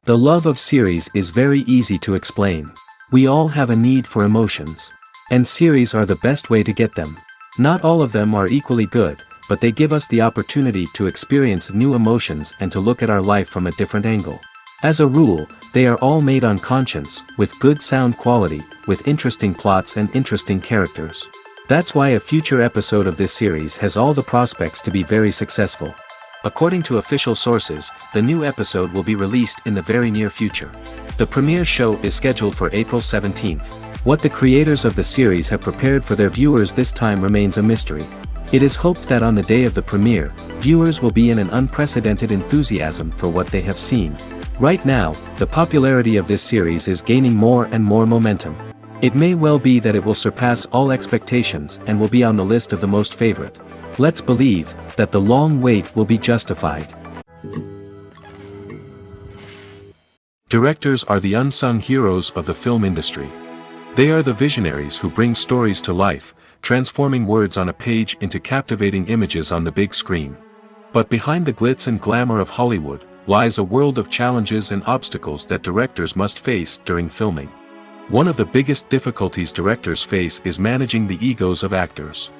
The love of series is very easy to explain. We all have a need for emotions. And series are the best way to get them. Not all of them are equally good, but they give us the opportunity to experience new emotions and to look at our life from a different angle. As a rule, they are all made on conscience, with good sound quality, with interesting plots and interesting characters. That's why a future episode of this series has all the prospects to be very successful. According to official sources, the new episode will be released in the very near future. The premiere show is scheduled for April 17th. What the creators of the series have prepared for their viewers this time remains a mystery. It is hoped that on the day of the premiere, viewers will be in an unprecedented enthusiasm for what they have seen. Right now, the popularity of this series is gaining more and more momentum. It may well be that it will surpass all expectations and will be on the list of the most favorite. Let's believe that the long wait will be justified. Directors are the unsung heroes of the film industry. They are the visionaries who bring stories to life, transforming words on a page into captivating images on the big screen. But behind the glitz and glamour of Hollywood lies a world of challenges and obstacles that directors must face during filming. One of the biggest difficulties directors face is managing the egos of actors.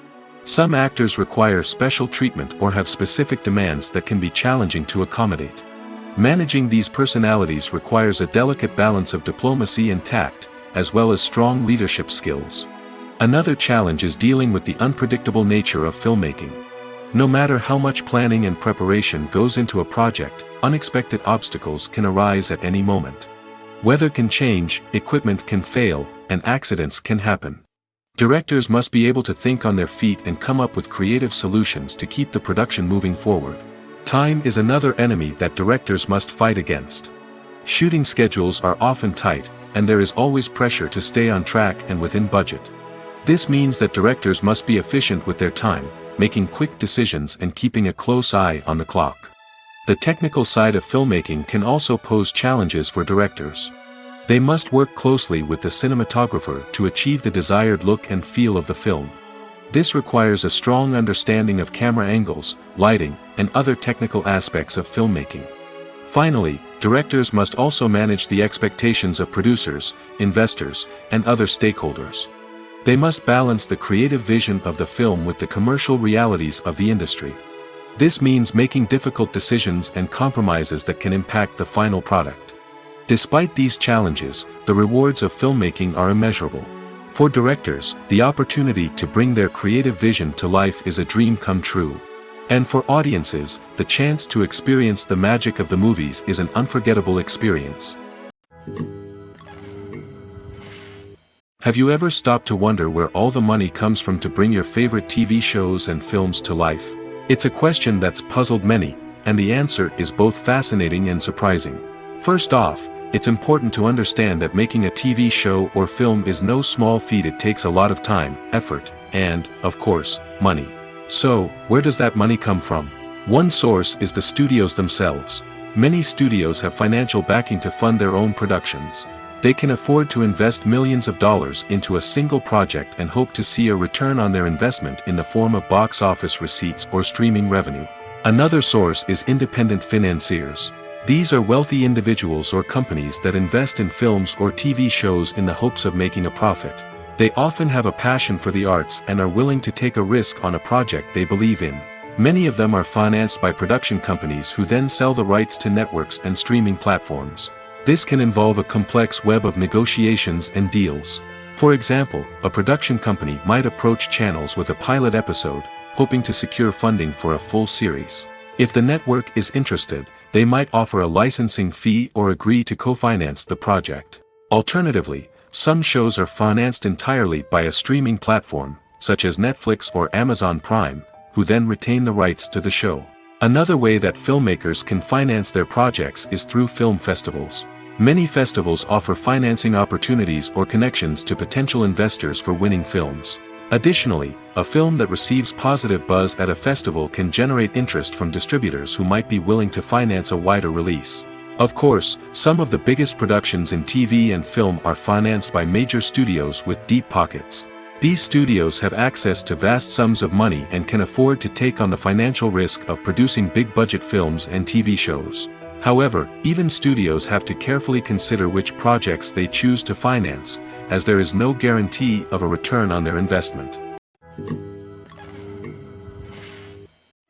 Some actors require special treatment or have specific demands that can be challenging to accommodate. Managing these personalities requires a delicate balance of diplomacy and tact, as well as strong leadership skills. Another challenge is dealing with the unpredictable nature of filmmaking. No matter how much planning and preparation goes into a project, unexpected obstacles can arise at any moment. Weather can change, equipment can fail, and accidents can happen. Directors must be able to think on their feet and come up with creative solutions to keep the production moving forward. Time is another enemy that directors must fight against. Shooting schedules are often tight, and there is always pressure to stay on track and within budget. This means that directors must be efficient with their time, making quick decisions and keeping a close eye on the clock. The technical side of filmmaking can also pose challenges for directors. They must work closely with the cinematographer to achieve the desired look and feel of the film. This requires a strong understanding of camera angles, lighting, and other technical aspects of filmmaking. Finally, directors must also manage the expectations of producers, investors, and other stakeholders. They must balance the creative vision of the film with the commercial realities of the industry. This means making difficult decisions and compromises that can impact the final product. Despite these challenges, the rewards of filmmaking are immeasurable. For directors, the opportunity to bring their creative vision to life is a dream come true. And for audiences, the chance to experience the magic of the movies is an unforgettable experience. Have you ever stopped to wonder where all the money comes from to bring your favorite TV shows and films to life? It's a question that's puzzled many, and the answer is both fascinating and surprising. First off, it's important to understand that making a TV show or film is no small feat. It takes a lot of time, effort, and, of course, money. So, where does that money come from? One source is the studios themselves. Many studios have financial backing to fund their own productions. They can afford to invest millions of dollars into a single project and hope to see a return on their investment in the form of box office receipts or streaming revenue. Another source is independent financiers. These are wealthy individuals or companies that invest in films or TV shows in the hopes of making a profit. They often have a passion for the arts and are willing to take a risk on a project they believe in. Many of them are financed by production companies who then sell the rights to networks and streaming platforms. This can involve a complex web of negotiations and deals. For example, a production company might approach channels with a pilot episode, hoping to secure funding for a full series. If the network is interested, they might offer a licensing fee or agree to co-finance the project. Alternatively, some shows are financed entirely by a streaming platform, such as Netflix or Amazon Prime, who then retain the rights to the show. Another way that filmmakers can finance their projects is through film festivals. Many festivals offer financing opportunities or connections to potential investors for winning films. Additionally, a film that receives positive buzz at a festival can generate interest from distributors who might be willing to finance a wider release. Of course, some of the biggest productions in TV and film are financed by major studios with deep pockets. These studios have access to vast sums of money and can afford to take on the financial risk of producing big-budget films and TV shows. However, even studios have to carefully consider which projects they choose to finance, as there is no guarantee of a return on their investment.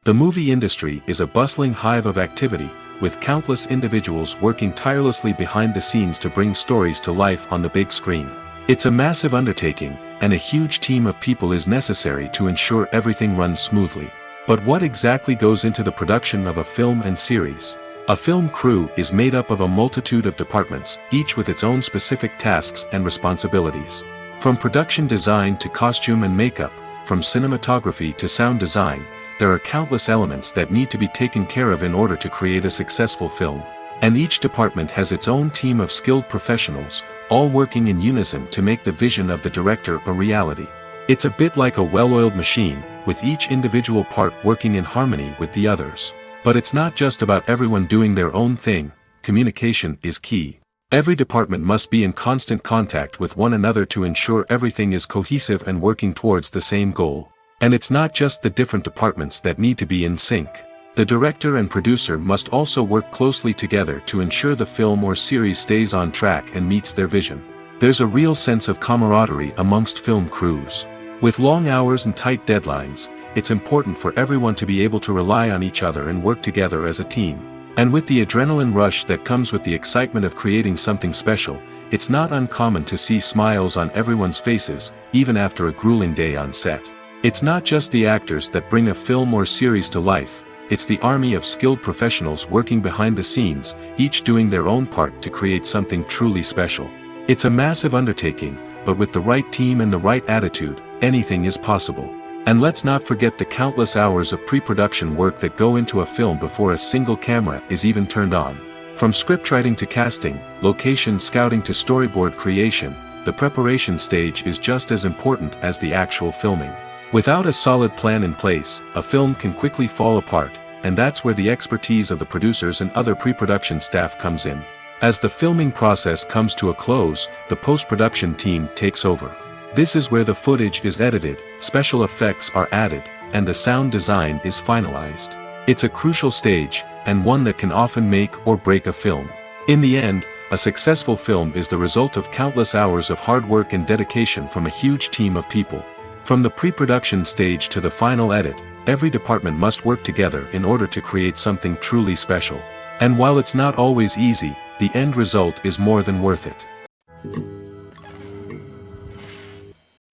The movie industry is a bustling hive of activity, with countless individuals working tirelessly behind the scenes to bring stories to life on the big screen. It's a massive undertaking, and a huge team of people is necessary to ensure everything runs smoothly. But what exactly goes into the production of a film and series? A film crew is made up of a multitude of departments, each with its own specific tasks and responsibilities. From production design to costume and makeup, from cinematography to sound design, there are countless elements that need to be taken care of in order to create a successful film. And each department has its own team of skilled professionals, all working in unison to make the vision of the director a reality. It's a bit like a well-oiled machine, with each individual part working in harmony with the others. But it's not just about everyone doing their own thing. Communication is key. Every department must be in constant contact with one another to ensure everything is cohesive and working towards the same goal. And it's not just the different departments that need to be in sync. The director and producer must also work closely together to ensure the film or series stays on track and meets their vision. There's a real sense of camaraderie amongst film crews. With long hours and tight deadlines, it's important for everyone to be able to rely on each other and work together as a team. And with the adrenaline rush that comes with the excitement of creating something special, it's not uncommon to see smiles on everyone's faces, even after a grueling day on set. It's not just the actors that bring a film or series to life, it's the army of skilled professionals working behind the scenes, each doing their own part to create something truly special. It's a massive undertaking, but with the right team and the right attitude, anything is possible. And let's not forget the countless hours of pre-production work that go into a film before a single camera is even turned on. From scriptwriting to casting, location scouting to storyboard creation, the preparation stage is just as important as the actual filming. Without a solid plan in place, a film can quickly fall apart, and that's where the expertise of the producers and other pre-production staff comes in. As the filming process comes to a close, the post-production team takes over. This is where the footage is edited, special effects are added, and the sound design is finalized. It's a crucial stage, and one that can often make or break a film. In the end, a successful film is the result of countless hours of hard work and dedication from a huge team of people. From the pre-production stage to the final edit, every department must work together in order to create something truly special. And while it's not always easy, the end result is more than worth it.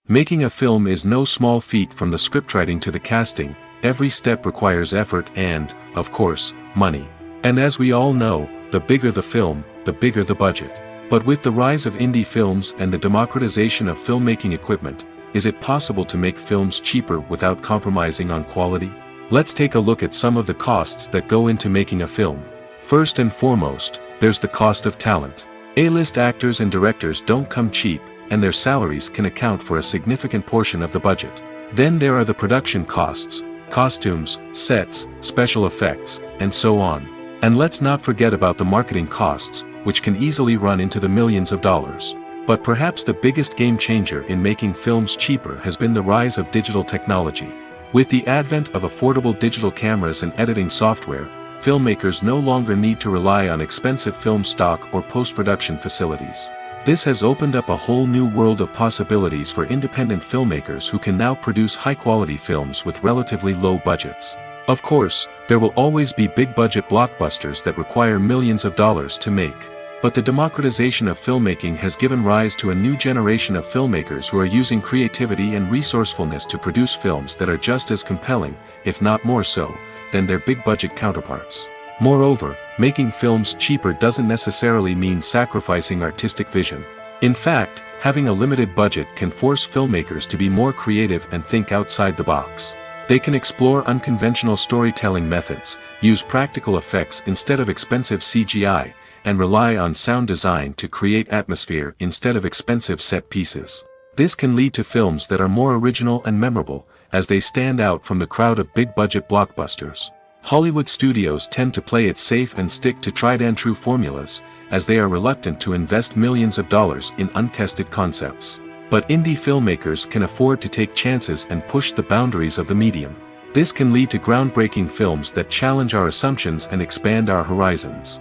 Making a film is no small feat. From the scriptwriting to the casting, every step requires effort and, of course, money. And as we all know, the bigger the film, the bigger the budget. But with the rise of indie films and the democratization of filmmaking equipment, is it possible to make films cheaper without compromising on quality? Let's take a look at some of the costs that go into making a film. First and foremost, there's the cost of talent. A-list actors and directors don't come cheap, and their salaries can account for a significant portion of the budget. Then there are the production costs, costumes, sets, special effects, and so on. And let's not forget about the marketing costs, which can easily run into the millions of dollars. But perhaps the biggest game changer in making films cheaper has been the rise of digital technology. With the advent of affordable digital cameras and editing software, filmmakers no longer need to rely on expensive film stock or post-production facilities. This has opened up a whole new world of possibilities for independent filmmakers who can now produce high-quality films with relatively low budgets. Of course, there will always be big-budget blockbusters that require millions of dollars to make. But the democratization of filmmaking has given rise to a new generation of filmmakers who are using creativity and resourcefulness to produce films that are just as compelling, if not more so, than their big-budget counterparts. Moreover, making films cheaper doesn't necessarily mean sacrificing artistic vision. In fact, having a limited budget can force filmmakers to be more creative and think outside the box. They can explore unconventional storytelling methods, use practical effects instead of expensive CGI, and rely on sound design to create atmosphere instead of expensive set pieces. This can lead to films that are more original and memorable, as they stand out from the crowd of big-budget blockbusters. Hollywood studios tend to play it safe and stick to tried-and-true formulas, as they are reluctant to invest millions of dollars in untested concepts. But indie filmmakers can afford to take chances and push the boundaries of the medium. This can lead to groundbreaking films that challenge our assumptions and expand our horizons.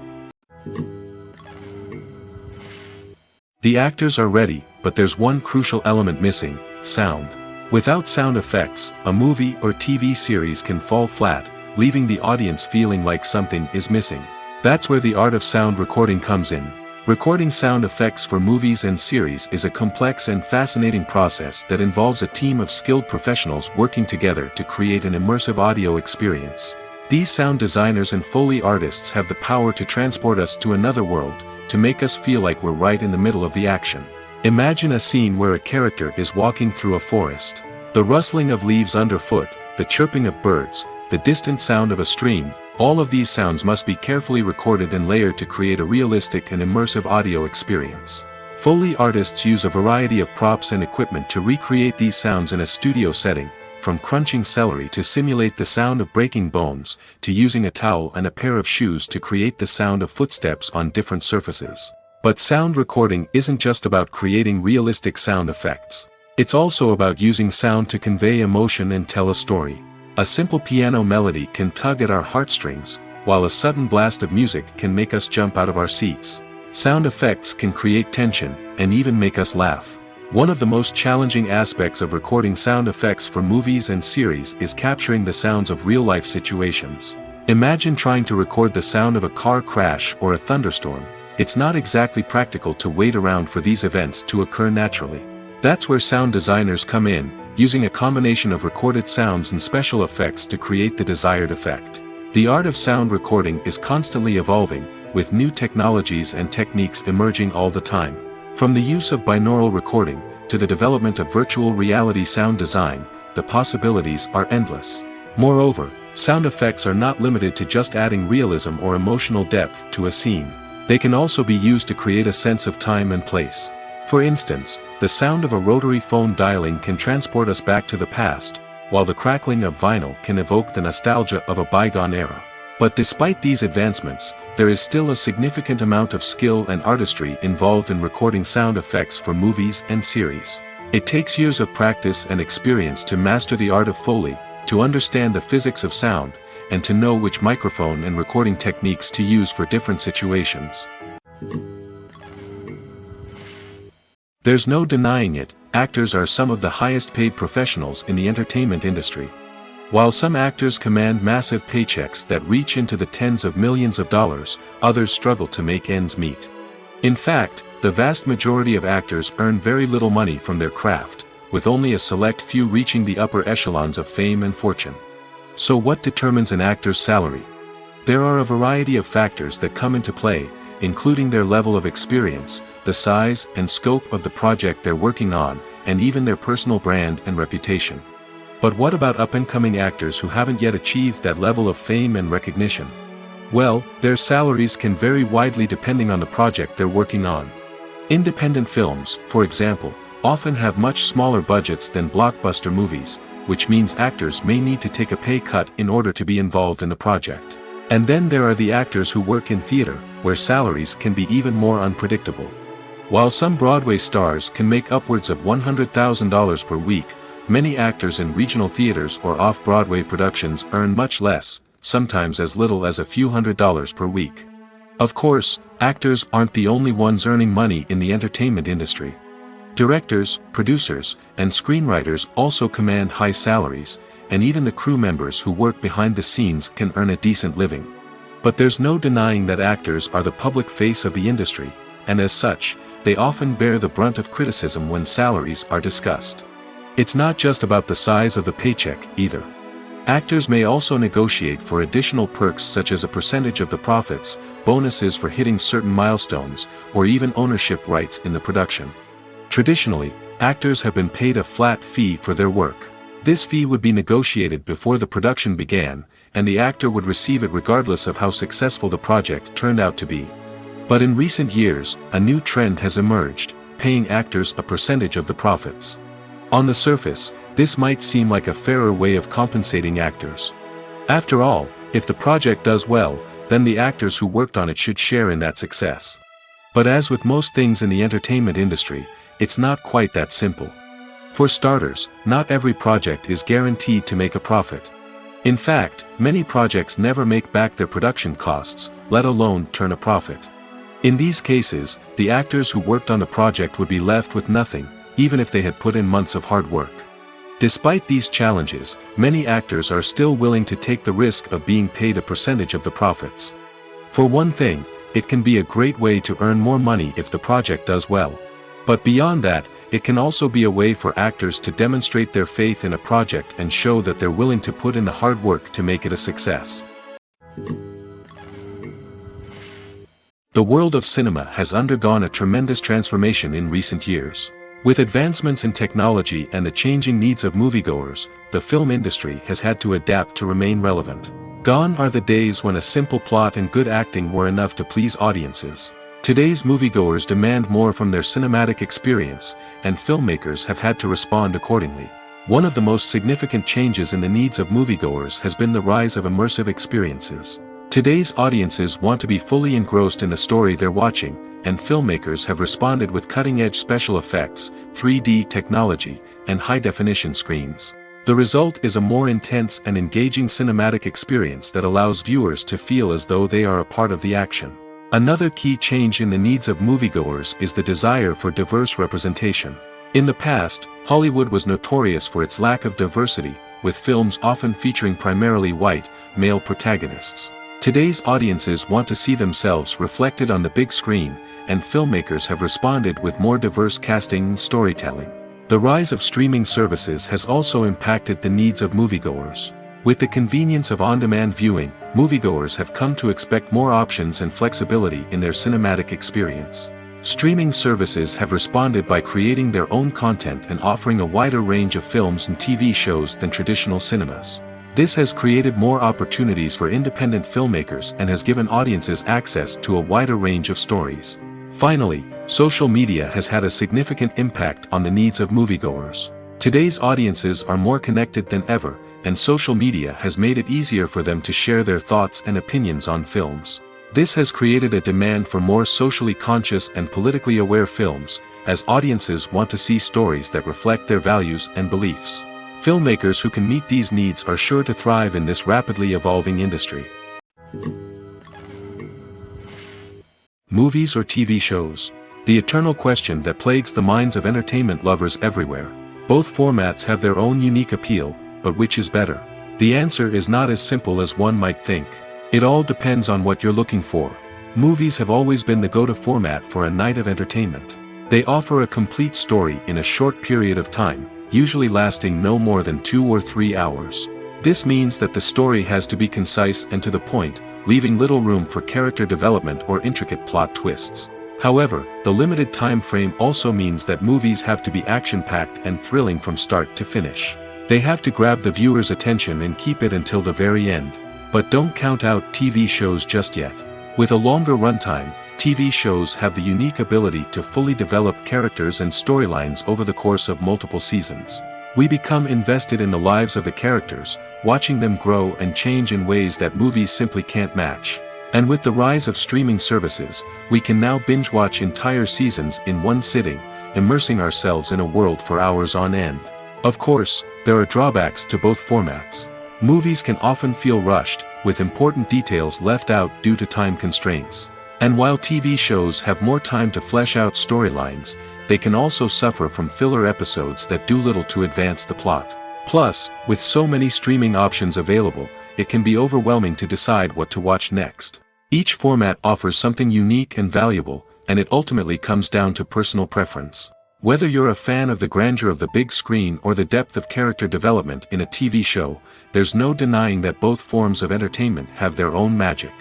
The actors are ready, but there's one crucial element missing: sound. Without sound effects, a movie or TV series can fall flat, leaving the audience feeling like something is missing. That's where the art of sound recording comes in. Recording sound effects for movies and series is a complex and fascinating process that involves a team of skilled professionals working together to create an immersive audio experience. These sound designers and Foley artists have the power to transport us to another world, to make us feel like we're right in the middle of the action. Imagine a scene where a character is walking through a forest. The rustling of leaves underfoot, the chirping of birds, the distant sound of a stream, all of these sounds must be carefully recorded and layered to create a realistic and immersive audio experience. Foley artists use a variety of props and equipment to recreate these sounds in a studio setting, from crunching celery to simulate the sound of breaking bones, to using a towel and a pair of shoes to create the sound of footsteps on different surfaces. But sound recording isn't just about creating realistic sound effects. It's also about using sound to convey emotion and tell a story. A simple piano melody can tug at our heartstrings, while a sudden blast of music can make us jump out of our seats. Sound effects can create tension, and even make us laugh. One of the most challenging aspects of recording sound effects for movies and series is capturing the sounds of real-life situations. Imagine trying to record the sound of a car crash or a thunderstorm. It's not exactly practical to wait around for these events to occur naturally. That's where sound designers come in, using a combination of recorded sounds and special effects to create the desired effect. The art of sound recording is constantly evolving, with new technologies and techniques emerging all the time. From the use of binaural recording, to the development of virtual reality sound design, the possibilities are endless. Moreover, sound effects are not limited to just adding realism or emotional depth to a scene. They can also be used to create a sense of time and place. For instance, the sound of a rotary phone dialing can transport us back to the past, while the crackling of vinyl can evoke the nostalgia of a bygone era. But despite these advancements, there is still a significant amount of skill and artistry involved in recording sound effects for movies and series. It takes years of practice and experience to master the art of Foley, to understand the physics of sound, and to know which microphone and recording techniques to use for different situations. There's no denying it, actors are some of the highest paid professionals in the entertainment industry. While some actors command massive paychecks that reach into the tens of millions of dollars, others struggle to make ends meet. In fact, the vast majority of actors earn very little money from their craft, with only a select few reaching the upper echelons of fame and fortune. So what determines an actor's salary? There are a variety of factors that come into play, including their level of experience, the size and scope of the project they're working on, and even their personal brand and reputation. But what about up-and-coming actors who haven't yet achieved that level of fame and recognition? Well, their salaries can vary widely depending on the project they're working on. Independent films, for example, often have much smaller budgets than blockbuster movies, which means actors may need to take a pay cut in order to be involved in the project. And then there are the actors who work in theater, where salaries can be even more unpredictable. While some Broadway stars can make upwards of $100,000 per week, many actors in regional theaters or off-Broadway productions earn much less, sometimes as little as a few $100s per week. Of course, actors aren't the only ones earning money in the entertainment industry. Directors, producers, and screenwriters also command high salaries, and even the crew members who work behind the scenes can earn a decent living. But there's no denying that actors are the public face of the industry, and as such, they often bear the brunt of criticism when salaries are discussed. It's not just about the size of the paycheck, either. Actors may also negotiate for additional perks such as a percentage of the profits, bonuses for hitting certain milestones, or even ownership rights in the production. Traditionally, actors have been paid a flat fee for their work. This fee would be negotiated before the production began, and the actor would receive it regardless of how successful the project turned out to be. But in recent years, a new trend has emerged, paying actors a percentage of the profits. On the surface, this might seem like a fairer way of compensating actors. After all, if the project does well, then the actors who worked on it should share in that success. But as with most things in the entertainment industry, it's not quite that simple. For starters, not every project is guaranteed to make a profit. In fact, many projects never make back their production costs, let alone turn a profit. In these cases, the actors who worked on the project would be left with nothing, even if they had put in months of hard work. Despite these challenges, many actors are still willing to take the risk of being paid a percentage of the profits. For one thing, it can be a great way to earn more money if the project does well. But beyond that, it can also be a way for actors to demonstrate their faith in a project and show that they're willing to put in the hard work to make it a success. The world of cinema has undergone a tremendous transformation in recent years. With advancements in technology and the changing needs of moviegoers, the film industry has had to adapt to remain relevant. Gone are the days when a simple plot and good acting were enough to please audiences. Today's moviegoers demand more from their cinematic experience, and filmmakers have had to respond accordingly. One of the most significant changes in the needs of moviegoers has been the rise of immersive experiences. Today's audiences want to be fully engrossed in the story they're watching, and filmmakers have responded with cutting-edge special effects, 3D technology, and high-definition screens. The result is a more intense and engaging cinematic experience that allows viewers to feel as though they are a part of the action. Another key change in the needs of moviegoers is the desire for diverse representation. In the past, Hollywood was notorious for its lack of diversity, with films often featuring primarily white, male protagonists. Today's audiences want to see themselves reflected on the big screen, and filmmakers have responded with more diverse casting and storytelling. The rise of streaming services has also impacted the needs of moviegoers. With the convenience of on-demand viewing, moviegoers have come to expect more options and flexibility in their cinematic experience. Streaming services have responded by creating their own content and offering a wider range of films and TV shows than traditional cinemas. This has created more opportunities for independent filmmakers and has given audiences access to a wider range of stories. Finally, social media has had a significant impact on the needs of moviegoers. Today's audiences are more connected than ever, and social media has made it easier for them to share their thoughts and opinions on films. This has created a demand for more socially conscious and politically aware films, as audiences want to see stories that reflect their values and beliefs. Filmmakers who can meet these needs are sure to thrive in this rapidly evolving industry. Movies or TV shows? The eternal question that plagues the minds of entertainment lovers everywhere. Both formats have their own unique appeal, but which is better? The answer is not as simple as one might think. It all depends on what you're looking for. Movies have always been the go-to format for a night of entertainment. They offer a complete story in a short period of time, usually lasting no more than 2 or 3 hours. This means that the story has to be concise and to the point, leaving little room for character development or intricate plot twists. However, the limited time frame also means that movies have to be action-packed and thrilling from start to finish. They have to grab the viewer's attention and keep it until the very end. But don't count out TV shows just yet. With a longer runtime, TV shows have the unique ability to fully develop characters and storylines over the course of multiple seasons. We become invested in the lives of the characters, watching them grow and change in ways that movies simply can't match. And with the rise of streaming services, we can now binge-watch entire seasons in one sitting, immersing ourselves in a world for hours on end. Of course, there are drawbacks to both formats. Movies can often feel rushed, with important details left out due to time constraints. And while TV shows have more time to flesh out storylines, they can also suffer from filler episodes that do little to advance the plot. Plus, with so many streaming options available, it can be overwhelming to decide what to watch next. Each format offers something unique and valuable, and it ultimately comes down to personal preference. Whether you're a fan of the grandeur of the big screen or the depth of character development in a TV show, there's no denying that both forms of entertainment have their own magic.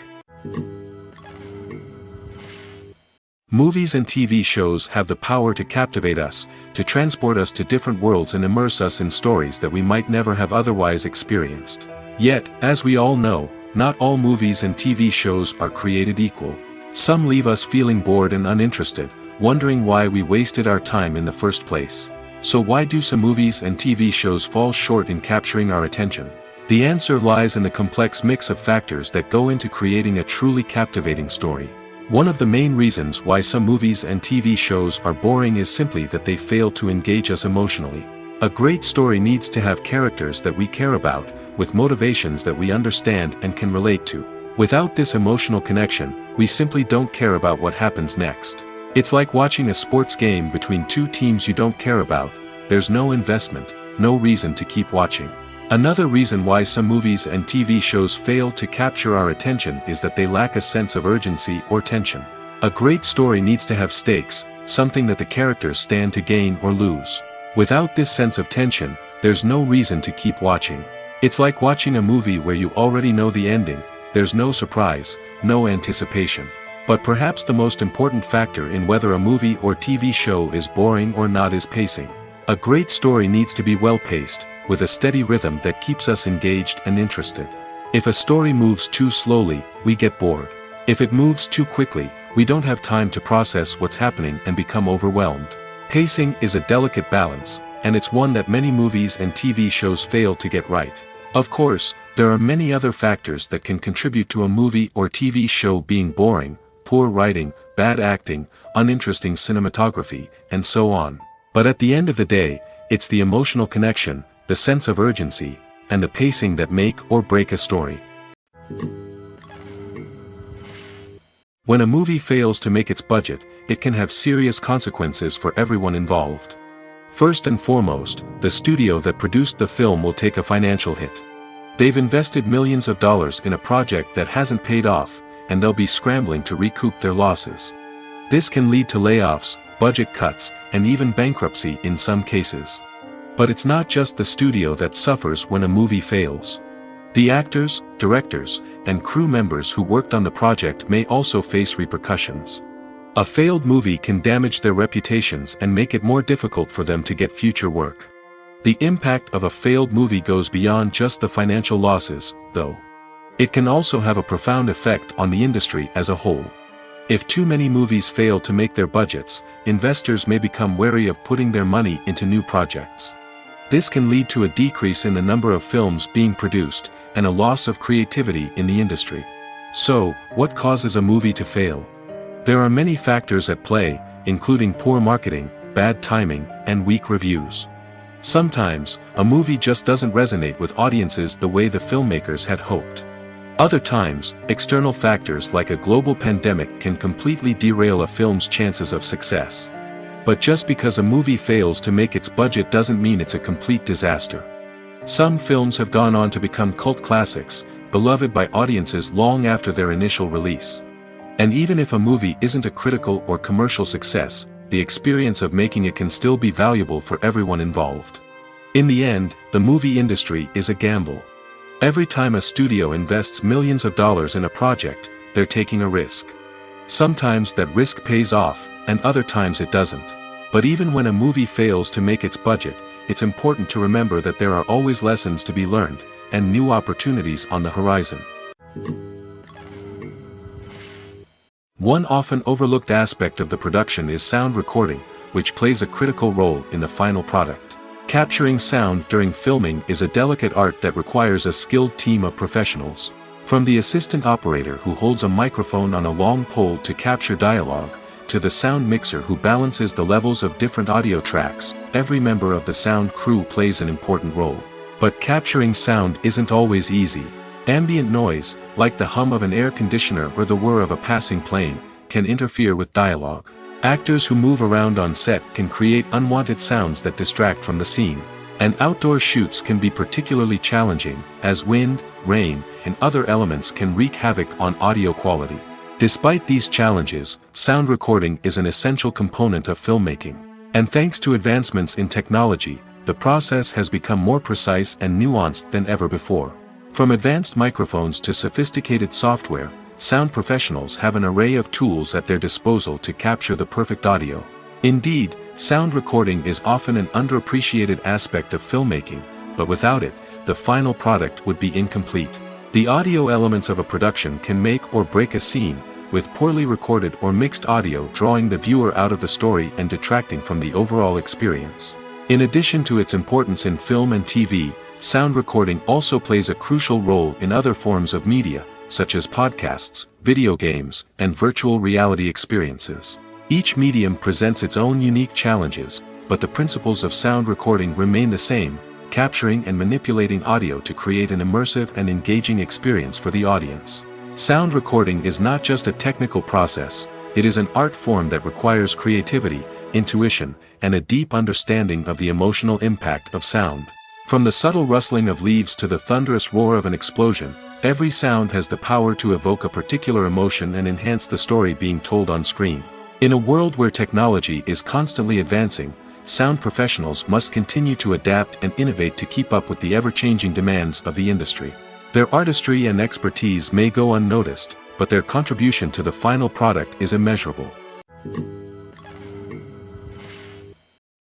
Movies and TV shows have the power to captivate us, to transport us to different worlds and immerse us in stories that we might never have otherwise experienced. Yet, as we all know, not all movies and TV shows are created equal. Some leave us feeling bored and uninterested, wondering why we wasted our time in the first place. So why do some movies and TV shows fall short in capturing our attention? The answer lies in the complex mix of factors that go into creating a truly captivating story. One of the main reasons why some movies and TV shows are boring is simply that they fail to engage us emotionally. A great story needs to have characters that we care about, with motivations that we understand and can relate to. Without this emotional connection, we simply don't care about what happens next. It's like watching a sports game between two teams you don't care about. There's no investment, no reason to keep watching. Another reason why some movies and TV shows fail to capture our attention is that they lack a sense of urgency or tension. A great story needs to have stakes, something that the characters stand to gain or lose. Without this sense of tension, there's no reason to keep watching. It's like watching a movie where you already know the ending. There's no surprise, no anticipation. But perhaps the most important factor in whether a movie or TV show is boring or not is pacing. A great story needs to be well-paced, with a steady rhythm that keeps us engaged and interested. If a story moves too slowly, we get bored. If it moves too quickly, we don't have time to process what's happening and become overwhelmed. Pacing is a delicate balance, and it's one that many movies and TV shows fail to get right. Of course, there are many other factors that can contribute to a movie or TV show being boring: poor writing, bad acting, uninteresting cinematography, and so on. But at the end of the day, it's the emotional connection, the sense of urgency, and the pacing that make or break a story. When a movie fails to make its budget, it can have serious consequences for everyone involved. First and foremost, the studio that produced the film will take a financial hit. They've invested millions of dollars in a project that hasn't paid off, and they'll be scrambling to recoup their losses. This can lead to layoffs, budget cuts, and even bankruptcy in some cases. But it's not just the studio that suffers when a movie fails. The actors, directors, and crew members who worked on the project may also face repercussions. A failed movie can damage their reputations and make it more difficult for them to get future work. The impact of a failed movie goes beyond just the financial losses, though. It can also have a profound effect on the industry as a whole. If too many movies fail to make their budgets, investors may become wary of putting their money into new projects. This can lead to a decrease in the number of films being produced, and a loss of creativity in the industry. So, what causes a movie to fail? There are many factors at play, including poor marketing, bad timing, and weak reviews. Sometimes, a movie just doesn't resonate with audiences the way the filmmakers had hoped. Other times, external factors like a global pandemic can completely derail a film's chances of success. But just because a movie fails to make its budget doesn't mean it's a complete disaster. Some films have gone on to become cult classics, beloved by audiences long after their initial release. And even if a movie isn't a critical or commercial success, the experience of making it can still be valuable for everyone involved. In the end, the movie industry is a gamble. Every time a studio invests millions of dollars in a project, they're taking a risk. Sometimes that risk pays off, and other times it doesn't. But even when a movie fails to make its budget, it's important to remember that there are always lessons to be learned, and new opportunities on the horizon. One often overlooked aspect of the production is sound recording, which plays a critical role in the final product. Capturing sound during filming is a delicate art that requires a skilled team of professionals. From the assistant operator who holds a microphone on a long pole to capture dialogue, to the sound mixer who balances the levels of different audio tracks, every member of the sound crew plays an important role. But capturing sound isn't always easy. Ambient noise, like the hum of an air conditioner or the whir of a passing plane, can interfere with dialogue. Actors who move around on set can create unwanted sounds that distract from the scene. And outdoor shoots can be particularly challenging, as wind, rain, and other elements can wreak havoc on audio quality. Despite these challenges, sound recording is an essential component of filmmaking. And thanks to advancements in technology, the process has become more precise and nuanced than ever before. From advanced microphones to sophisticated software, sound professionals have an array of tools at their disposal to capture the perfect audio. Indeed, sound recording is often an underappreciated aspect of filmmaking, but without it, the final product would be incomplete. The audio elements of a production can make or break a scene, with poorly recorded or mixed audio drawing the viewer out of the story and detracting from the overall experience. In addition to its importance in film and TV, sound recording also plays a crucial role in other forms of media, such as podcasts, video games, and virtual reality experiences. Each medium presents its own unique challenges, but the principles of sound recording remain the same: capturing and manipulating audio to create an immersive and engaging experience for the audience. Sound recording is not just a technical process, it is an art form that requires creativity, intuition, and a deep understanding of the emotional impact of sound. From the subtle rustling of leaves to the thunderous roar of an explosion, every sound has the power to evoke a particular emotion and enhance the story being told on screen. In a world where technology is constantly advancing, sound professionals must continue to adapt and innovate to keep up with the ever-changing demands of the industry. Their artistry and expertise may go unnoticed, but their contribution to the final product is immeasurable.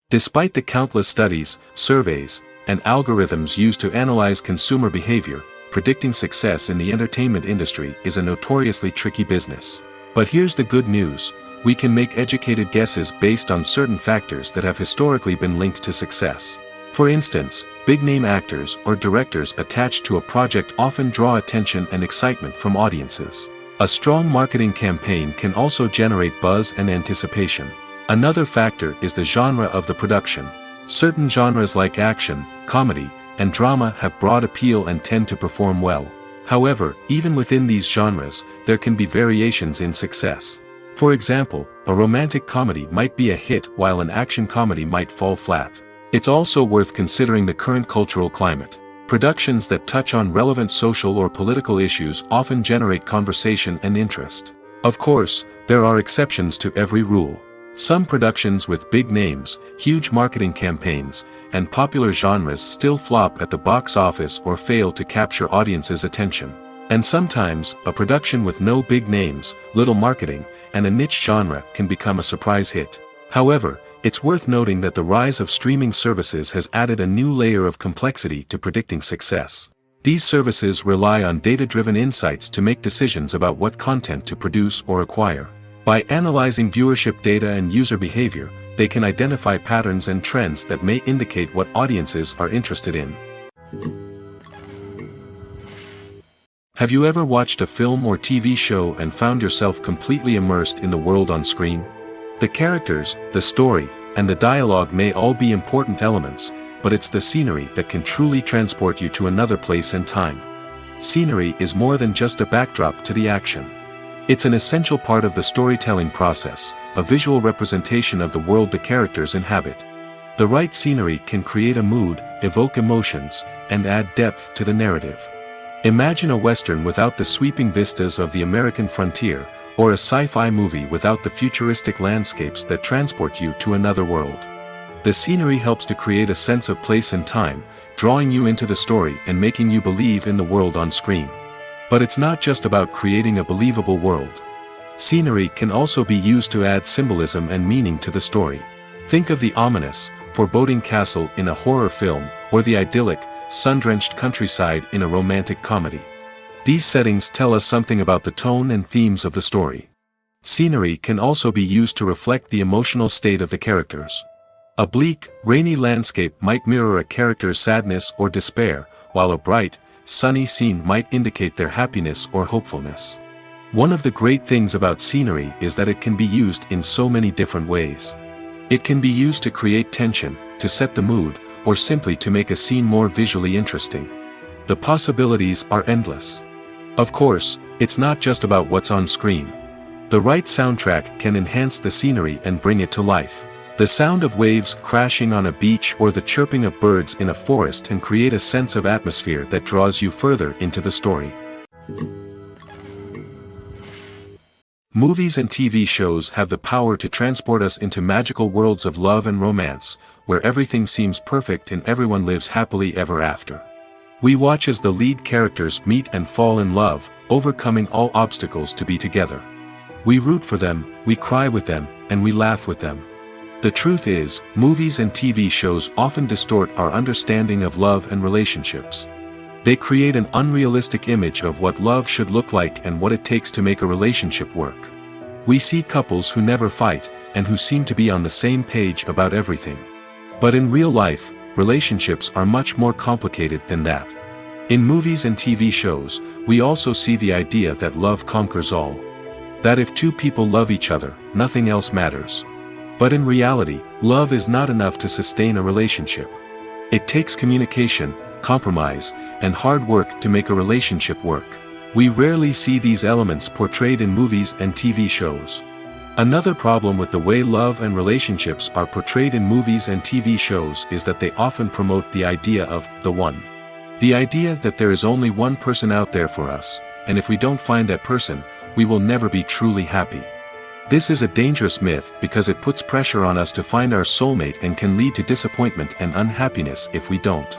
Despite the countless studies, surveys, and algorithms used to analyze consumer behavior, predicting success in the entertainment industry is a notoriously tricky business. But here's the good news: we can make educated guesses based on certain factors that have historically been linked to success. For instance, big-name actors or directors attached to a project often draw attention and excitement from audiences. A strong marketing campaign can also generate buzz and anticipation. Another factor is the genre of the production. Certain genres like action, comedy, and drama have broad appeal and tend to perform well. However, even within these genres, there can be variations in success. For example, a romantic comedy might be a hit while an action comedy might fall flat. It's also worth considering the current cultural climate. Productions that touch on relevant social or political issues often generate conversation and interest. Of course, there are exceptions to every rule. Some productions with big names, huge marketing campaigns, and popular genres still flop at the box office or fail to capture audiences' attention. And sometimes, a production with no big names, little marketing, and a niche genre can become a surprise hit. However, it's worth noting that the rise of streaming services has added a new layer of complexity to predicting success. These services rely on data-driven insights to make decisions about what content to produce or acquire. By analyzing viewership data and user behavior, they can identify patterns and trends that may indicate what audiences are interested in. Have you ever watched a film or TV show and found yourself completely immersed in the world on screen? The characters, the story, and the dialogue may all be important elements, but it's the scenery that can truly transport you to another place and time. Scenery is more than just a backdrop to the action. It's an essential part of the storytelling process, a visual representation of the world the characters inhabit. The right scenery can create a mood, evoke emotions, and add depth to the narrative. Imagine a Western without the sweeping vistas of the American frontier, or a sci-fi movie without the futuristic landscapes that transport you to another world. The scenery helps to create a sense of place and time, drawing you into the story and making you believe in the world on screen. But it's not just about creating a believable world. Scenery can also be used to add symbolism and meaning to the story. Think of the ominous, foreboding castle in a horror film, or the idyllic, sun-drenched countryside in a romantic comedy. These settings tell us something about the tone and themes of the story. Scenery can also be used to reflect the emotional state of the characters. A bleak, rainy landscape might mirror a character's sadness or despair, while a bright, sunny scene might indicate their happiness or hopefulness. One of the great things about scenery is that it can be used in so many different ways. It can be used to create tension, to set the mood, or simply to make a scene more visually interesting. The possibilities are endless. Of course, it's not just about what's on screen. The right soundtrack can enhance the scenery and bring it to life. The sound of waves crashing on a beach or the chirping of birds in a forest can create a sense of atmosphere that draws you further into the story. Movies and TV shows have the power to transport us into magical worlds of love and romance, where everything seems perfect and everyone lives happily ever after. We watch as the lead characters meet and fall in love, overcoming all obstacles to be together. We root for them, we cry with them, and we laugh with them. The truth is, movies and TV shows often distort our understanding of love and relationships. They create an unrealistic image of what love should look like and what it takes to make a relationship work. We see couples who never fight, and who seem to be on the same page about everything. But in real life, relationships are much more complicated than that. In movies and TV shows, we also see the idea that love conquers all. That if two people love each other, nothing else matters. But in reality, love is not enough to sustain a relationship. It takes communication, compromise, and hard work to make a relationship work. We rarely see these elements portrayed in movies and TV shows. Another problem with the way love and relationships are portrayed in movies and TV shows is that they often promote the idea of the one. The idea that there is only one person out there for us, and if we don't find that person, we will never be truly happy. This is a dangerous myth because it puts pressure on us to find our soulmate and can lead to disappointment and unhappiness if we don't.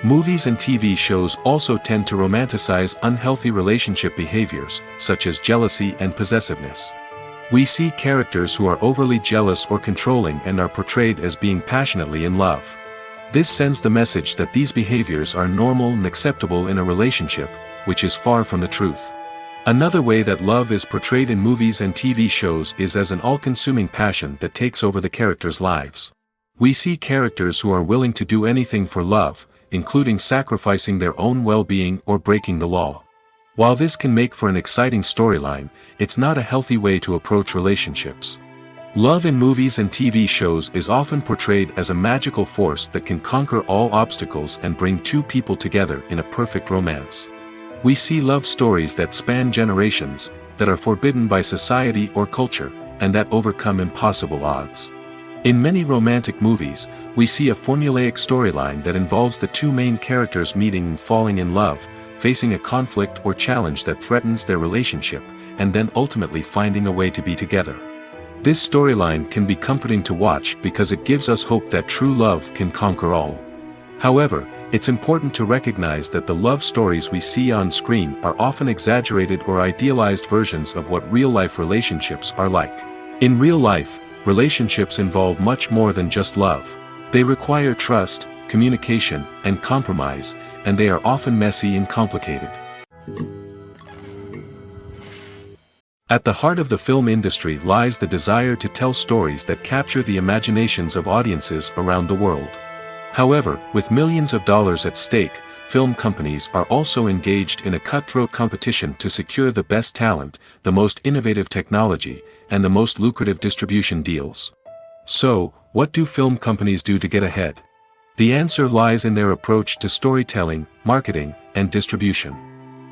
Movies and TV shows also tend to romanticize unhealthy relationship behaviors, such as jealousy and possessiveness. We see characters who are overly jealous or controlling and are portrayed as being passionately in love. This sends the message that these behaviors are normal and acceptable in a relationship, which is far from the truth. Another way that love is portrayed in movies and TV shows is as an all-consuming passion that takes over the characters' lives. We see characters who are willing to do anything for love, including sacrificing their own well-being or breaking the law. While this can make for an exciting storyline, it's not a healthy way to approach relationships. Love in movies and TV shows is often portrayed as a magical force that can conquer all obstacles and bring two people together in a perfect romance. We see love stories that span generations, that are forbidden by society or culture, and that overcome impossible odds. In many romantic movies, we see a formulaic storyline that involves the two main characters meeting and falling in love, facing a conflict or challenge that threatens their relationship, and then ultimately finding a way to be together. This storyline can be comforting to watch because it gives us hope that true love can conquer all. However, it's important to recognize that the love stories we see on screen are often exaggerated or idealized versions of what real-life relationships are like. In real life, relationships involve much more than just love. They require trust, communication, and compromise, and they are often messy and complicated. At the heart of the film industry lies the desire to tell stories that capture the imaginations of audiences around the world. However, with millions of dollars at stake, film companies are also engaged in a cutthroat competition to secure the best talent, the most innovative technology, and the most lucrative distribution deals. So, what do film companies do to get ahead? The answer lies in their approach to storytelling, marketing, and distribution.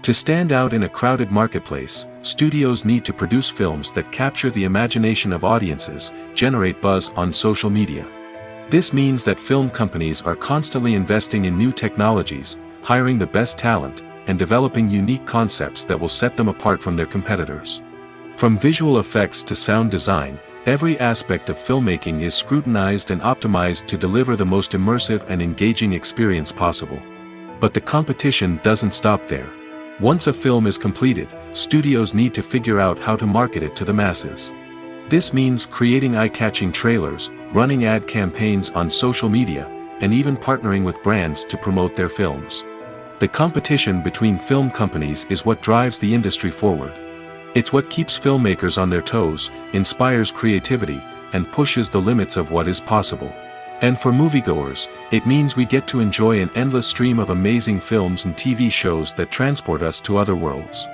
To stand out in a crowded marketplace, studios need to produce films that capture the imagination of audiences, generate buzz on social media. This means that film companies are constantly investing in new technologies, hiring the best talent, and developing unique concepts that will set them apart from their competitors. From visual effects to sound design, every aspect of filmmaking is scrutinized and optimized to deliver the most immersive and engaging experience possible. But the competition doesn't stop there. Once a film is completed, studios need to figure out how to market it to the masses. This means creating eye-catching trailers, running ad campaigns on social media, and even partnering with brands to promote their films. The competition between film companies is what drives the industry forward. It's what keeps filmmakers on their toes, inspires creativity, and pushes the limits of what is possible. And for moviegoers, it means we get to enjoy an endless stream of amazing films and TV shows that transport us to other worlds.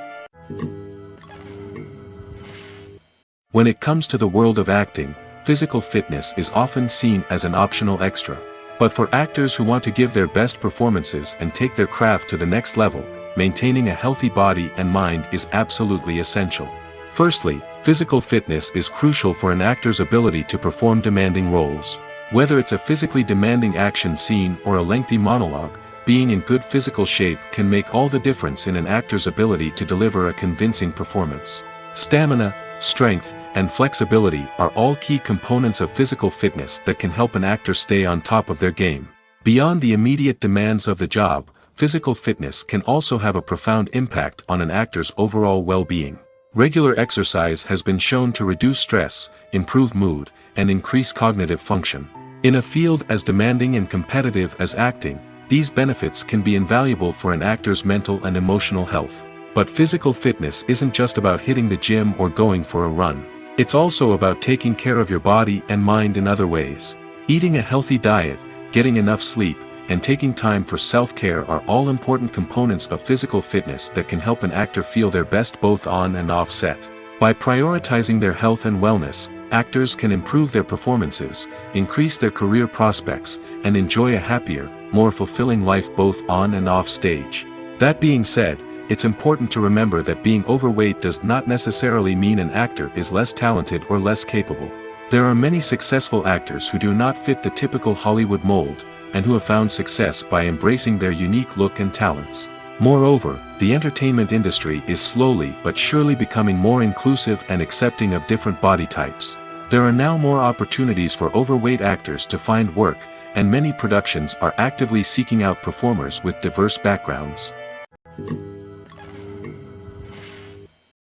When it comes to the world of acting, physical fitness is often seen as an optional extra. But for actors who want to give their best performances and take their craft to the next level, maintaining a healthy body and mind is absolutely essential. Firstly, physical fitness is crucial for an actor's ability to perform demanding roles. Whether it's a physically demanding action scene or a lengthy monologue, being in good physical shape can make all the difference in an actor's ability to deliver a convincing performance. Stamina, strength, and flexibility are all key components of physical fitness that can help an actor stay on top of their game. Beyond the immediate demands of the job, physical fitness can also have a profound impact on an actor's overall well-being. Regular exercise has been shown to reduce stress, improve mood, and increase cognitive function. In a field as demanding and competitive as acting, these benefits can be invaluable for an actor's mental and emotional health. But physical fitness isn't just about hitting the gym or going for a run. It's also about taking care of your body and mind in other ways. Eating a healthy diet, getting enough sleep, and taking time for self-care are all important components of physical fitness that can help an actor feel their best both on and off set. By prioritizing their health and wellness, actors can improve their performances, increase their career prospects, and enjoy a happier, more fulfilling life both on and off stage. That being said, it's important to remember that being overweight does not necessarily mean an actor is less talented or less capable. There are many successful actors who do not fit the typical Hollywood mold, and who have found success by embracing their unique look and talents. Moreover, the entertainment industry is slowly but surely becoming more inclusive and accepting of different body types. There are now more opportunities for overweight actors to find work, and many productions are actively seeking out performers with diverse backgrounds.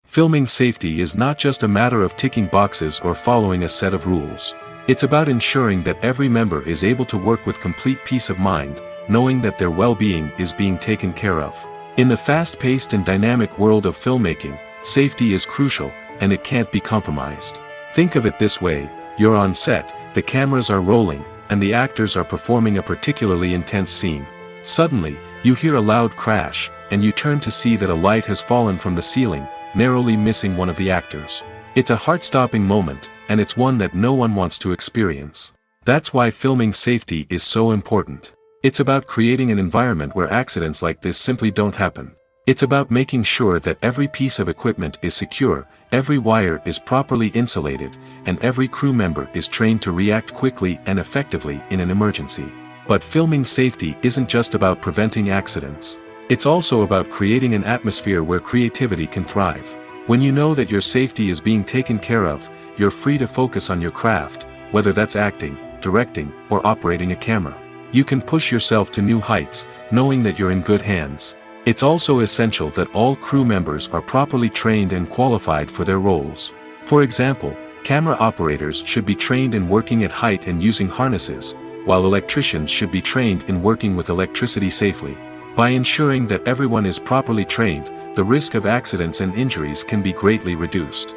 Filming safety is not just a matter of ticking boxes or following a set of rules. It's about ensuring that every member is able to work with complete peace of mind, knowing that their well-being is being taken care of. In the fast-paced and dynamic world of filmmaking, safety is crucial, and it can't be compromised. Think of it this way: you're on set, the cameras are rolling, and the actors are performing a particularly intense scene. Suddenly, you hear a loud crash, and you turn to see that a light has fallen from the ceiling, narrowly missing one of the actors. It's a heart-stopping moment, and it's one that no one wants to experience. That's why filming safety is so important. It's about creating an environment where accidents like this simply don't happen. It's about making sure that every piece of equipment is secure, every wire is properly insulated, and every crew member is trained to react quickly and effectively in an emergency. But filming safety isn't just about preventing accidents. It's also about creating an atmosphere where creativity can thrive. When you know that your safety is being taken care of, you're free to focus on your craft, whether that's acting, directing, or operating a camera. You can push yourself to new heights, knowing that you're in good hands. It's also essential that all crew members are properly trained and qualified for their roles. For example, camera operators should be trained in working at height and using harnesses, while electricians should be trained in working with electricity safely. By ensuring that everyone is properly trained, the risk of accidents and injuries can be greatly reduced.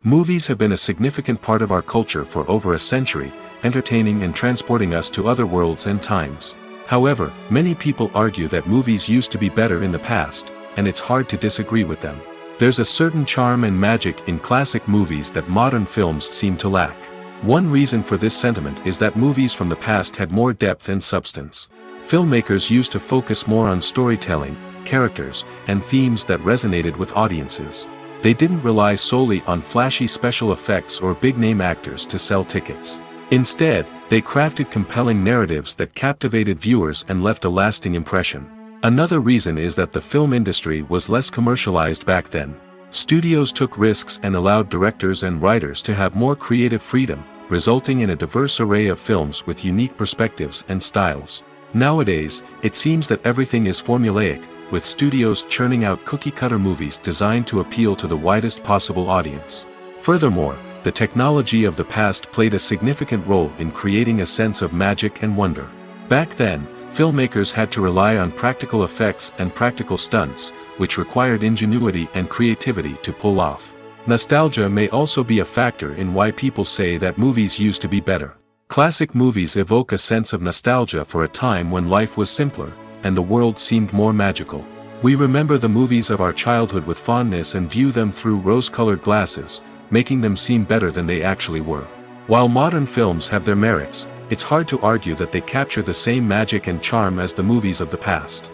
Movies have been a significant part of our culture for over a century, entertaining and transporting us to other worlds and times. However, many people argue that movies used to be better in the past, and it's hard to disagree with them. There's a certain charm and magic in classic movies that modern films seem to lack. One reason for this sentiment is that movies from the past had more depth and substance. Filmmakers used to focus more on storytelling, characters, and themes that resonated with audiences. They didn't rely solely on flashy special effects or big-name actors to sell tickets. Instead, they crafted compelling narratives that captivated viewers and left a lasting impression. Another reason is that the film industry was less commercialized back then. Studios took risks and allowed directors and writers to have more creative freedom, resulting in a diverse array of films with unique perspectives and styles. Nowadays, it seems that everything is formulaic, with studios churning out cookie-cutter movies designed to appeal to the widest possible audience. Furthermore, the technology of the past played a significant role in creating a sense of magic and wonder. Back then, filmmakers had to rely on practical effects and practical stunts, which required ingenuity and creativity to pull off. Nostalgia may also be a factor in why people say that movies used to be better. Classic movies evoke a sense of nostalgia for a time when life was simpler, and the world seemed more magical. We remember the movies of our childhood with fondness and view them through rose-colored glasses, making them seem better than they actually were. While modern films have their merits, it's hard to argue that they capture the same magic and charm as the movies of the past.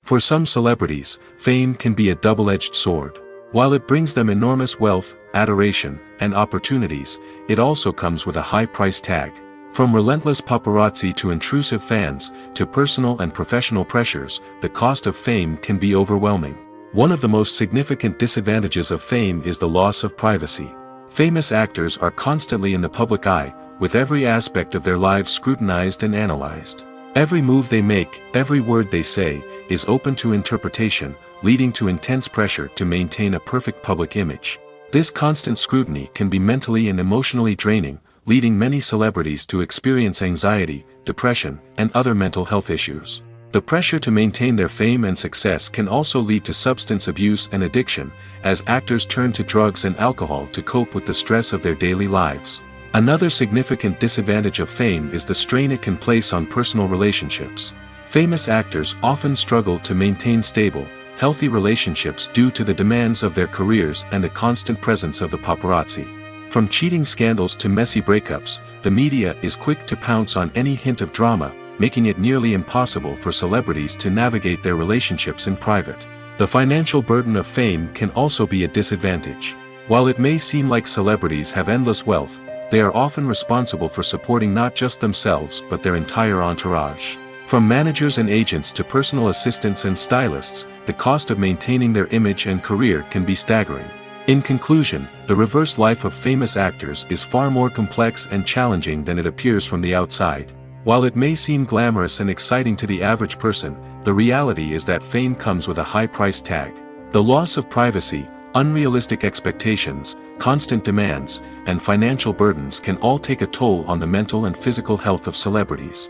For some celebrities, fame can be a double-edged sword. While it brings them enormous wealth, adoration, and opportunities, it also comes with a high price tag. From relentless paparazzi to intrusive fans, to personal and professional pressures, the cost of fame can be overwhelming. One of the most significant disadvantages of fame is the loss of privacy. Famous actors are constantly in the public eye, with every aspect of their lives scrutinized and analyzed. Every move they make, every word they say, is open to interpretation, leading to intense pressure to maintain a perfect public image. This constant scrutiny can be mentally and emotionally draining, leading many celebrities to experience anxiety, depression, and other mental health issues. The pressure to maintain their fame and success can also lead to substance abuse and addiction, as actors turn to drugs and alcohol to cope with the stress of their daily lives. Another significant disadvantage of fame is the strain it can place on personal relationships. Famous actors often struggle to maintain stable, healthy relationships due to the demands of their careers and the constant presence of the paparazzi. From cheating scandals to messy breakups, the media is quick to pounce on any hint of drama, making it nearly impossible for celebrities to navigate their relationships in private. The financial burden of fame can also be a disadvantage. While it may seem like celebrities have endless wealth, they are often responsible for supporting not just themselves but their entire entourage. From managers and agents to personal assistants and stylists, the cost of maintaining their image and career can be staggering. In conclusion, the reverse life of famous actors is far more complex and challenging than it appears from the outside. While it may seem glamorous and exciting to the average person, the reality is that fame comes with a high price tag. The loss of privacy, unrealistic expectations, constant demands, and financial burdens can all take a toll on the mental and physical health of celebrities.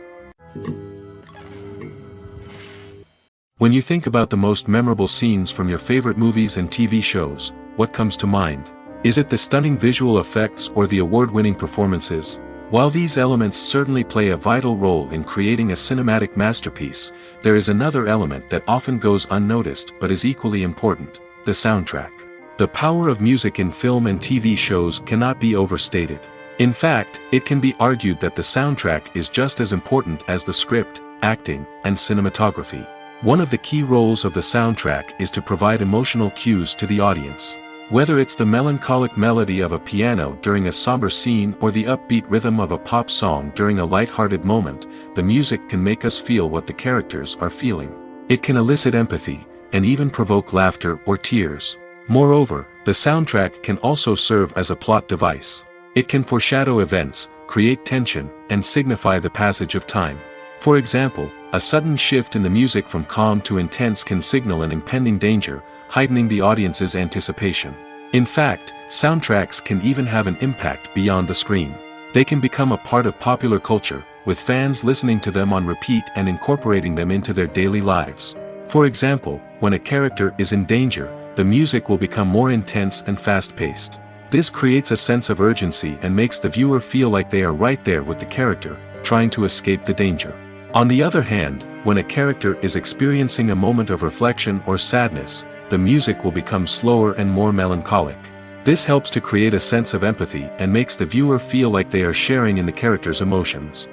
When you think about the most memorable scenes from your favorite movies and TV shows, what comes to mind? Is it the stunning visual effects or the award-winning performances? While these elements certainly play a vital role in creating a cinematic masterpiece, there is another element that often goes unnoticed but is equally important: the soundtrack. The power of music in film and TV shows cannot be overstated. In fact, it can be argued that the soundtrack is just as important as the script, acting, and cinematography. One of the key roles of the soundtrack is to provide emotional cues to the audience. Whether it's the melancholic melody of a piano during a somber scene or the upbeat rhythm of a pop song during a light-hearted moment, the music can make us feel what the characters are feeling. It can elicit empathy, and even provoke laughter or tears. Moreover, the soundtrack can also serve as a plot device. It can foreshadow events, create tension, and signify the passage of time. For example, a sudden shift in the music from calm to intense can signal an impending danger, heightening the audience's anticipation. In fact, soundtracks can even have an impact beyond the screen. They can become a part of popular culture, with fans listening to them on repeat and incorporating them into their daily lives. For example, when a character is in danger, the music will become more intense and fast-paced. This creates a sense of urgency and makes the viewer feel like they are right there with the character, trying to escape the danger. On the other hand, when a character is experiencing a moment of reflection or sadness, the music will become slower and more melancholic. This helps to create a sense of empathy and makes the viewer feel like they are sharing in the character's emotions.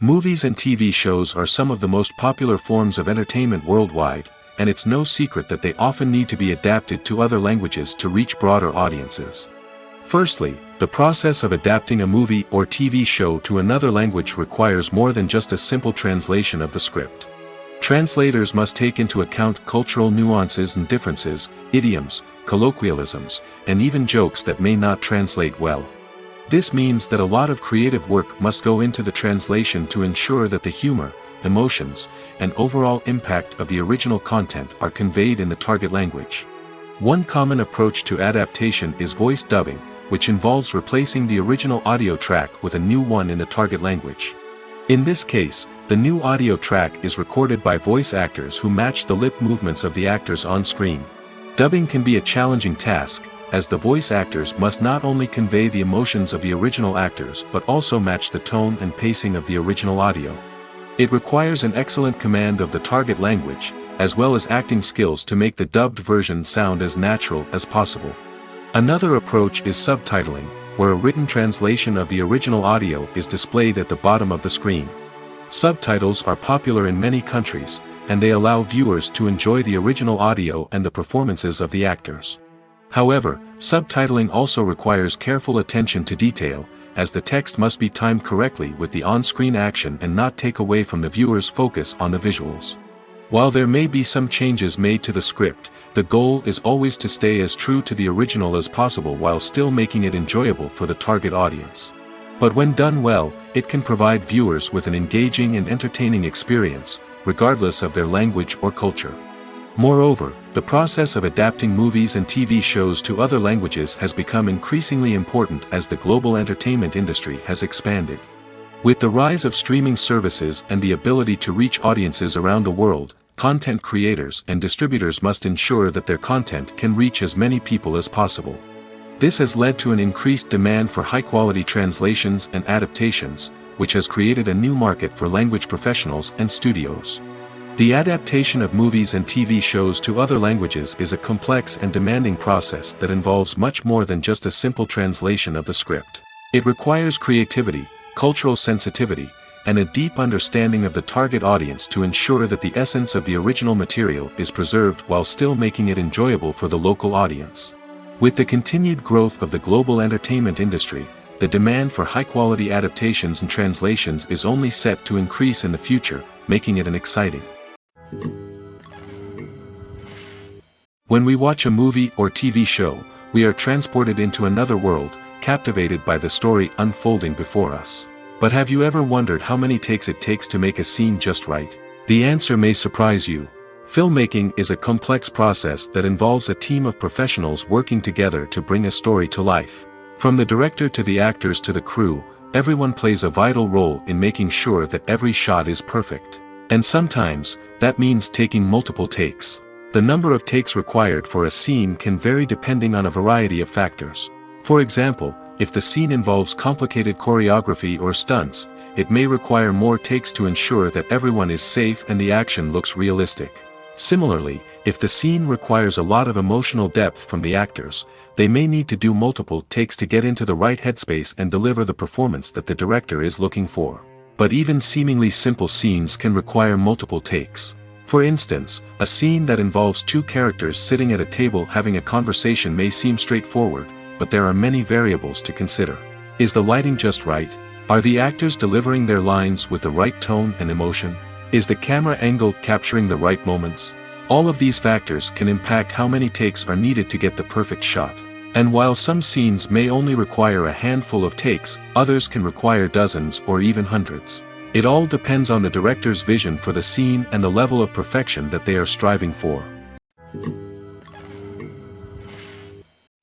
Movies and TV shows are some of the most popular forms of entertainment worldwide, and it's no secret that they often need to be adapted to other languages to reach broader audiences. Firstly, the process of adapting a movie or TV show to another language requires more than just a simple translation of the script. Translators must take into account cultural nuances and differences, idioms, colloquialisms, and even jokes that may not translate well. This means that a lot of creative work must go into the translation to ensure that the humor, emotions, and overall impact of the original content are conveyed in the target language. One common approach to adaptation is voice dubbing, which involves replacing the original audio track with a new one in the target language. In this case, the new audio track is recorded by voice actors who match the lip movements of the actors on screen. Dubbing can be a challenging task, as the voice actors must not only convey the emotions of the original actors but also match the tone and pacing of the original audio. It requires an excellent command of the target language, as well as acting skills to make the dubbed version sound as natural as possible. Another approach is subtitling, where a written translation of the original audio is displayed at the bottom of the screen. Subtitles are popular in many countries, and they allow viewers to enjoy the original audio and the performances of the actors. However, subtitling also requires careful attention to detail, as the text must be timed correctly with the on-screen action and not take away from the viewer's focus on the visuals. While there may be some changes made to the script, the goal is always to stay as true to the original as possible while still making it enjoyable for the target audience. But when done well, it can provide viewers with an engaging and entertaining experience, regardless of their language or culture. Moreover, the process of adapting movies and TV shows to other languages has become increasingly important as the global entertainment industry has expanded. With the rise of streaming services and the ability to reach audiences around the world, content creators and distributors must ensure that their content can reach as many people as possible. This has led to an increased demand for high-quality translations and adaptations, which has created a new market for language professionals and studios. The adaptation of movies and TV shows to other languages is a complex and demanding process that involves much more than just a simple translation of the script. It requires creativity, cultural sensitivity, and a deep understanding of the target audience to ensure that the essence of the original material is preserved while still making it enjoyable for the local audience. With the continued growth of the global entertainment industry, the demand for high-quality adaptations and translations is only set to increase in the future, making it exciting. When we watch a movie or TV show, we are transported into another world, captivated by the story unfolding before us. But have you ever wondered how many takes it takes to make a scene just right? The answer may surprise you. Filmmaking is a complex process that involves a team of professionals working together to bring a story to life. From the director to the actors to the crew, everyone plays a vital role in making sure that every shot is perfect. And sometimes, that means taking multiple takes. The number of takes required for a scene can vary depending on a variety of factors. For example, if the scene involves complicated choreography or stunts, it may require more takes to ensure that everyone is safe and the action looks realistic. Similarly, if the scene requires a lot of emotional depth from the actors, they may need to do multiple takes to get into the right headspace and deliver the performance that the director is looking for. But even seemingly simple scenes can require multiple takes. For instance, a scene that involves two characters sitting at a table having a conversation may seem straightforward, but there are many variables to consider. Is the lighting just right? Are the actors delivering their lines with the right tone and emotion? Is the camera angle capturing the right moments? All of these factors can impact how many takes are needed to get the perfect shot. And while some scenes may only require a handful of takes, others can require dozens or even hundreds. It all depends on the director's vision for the scene and the level of perfection that they are striving for.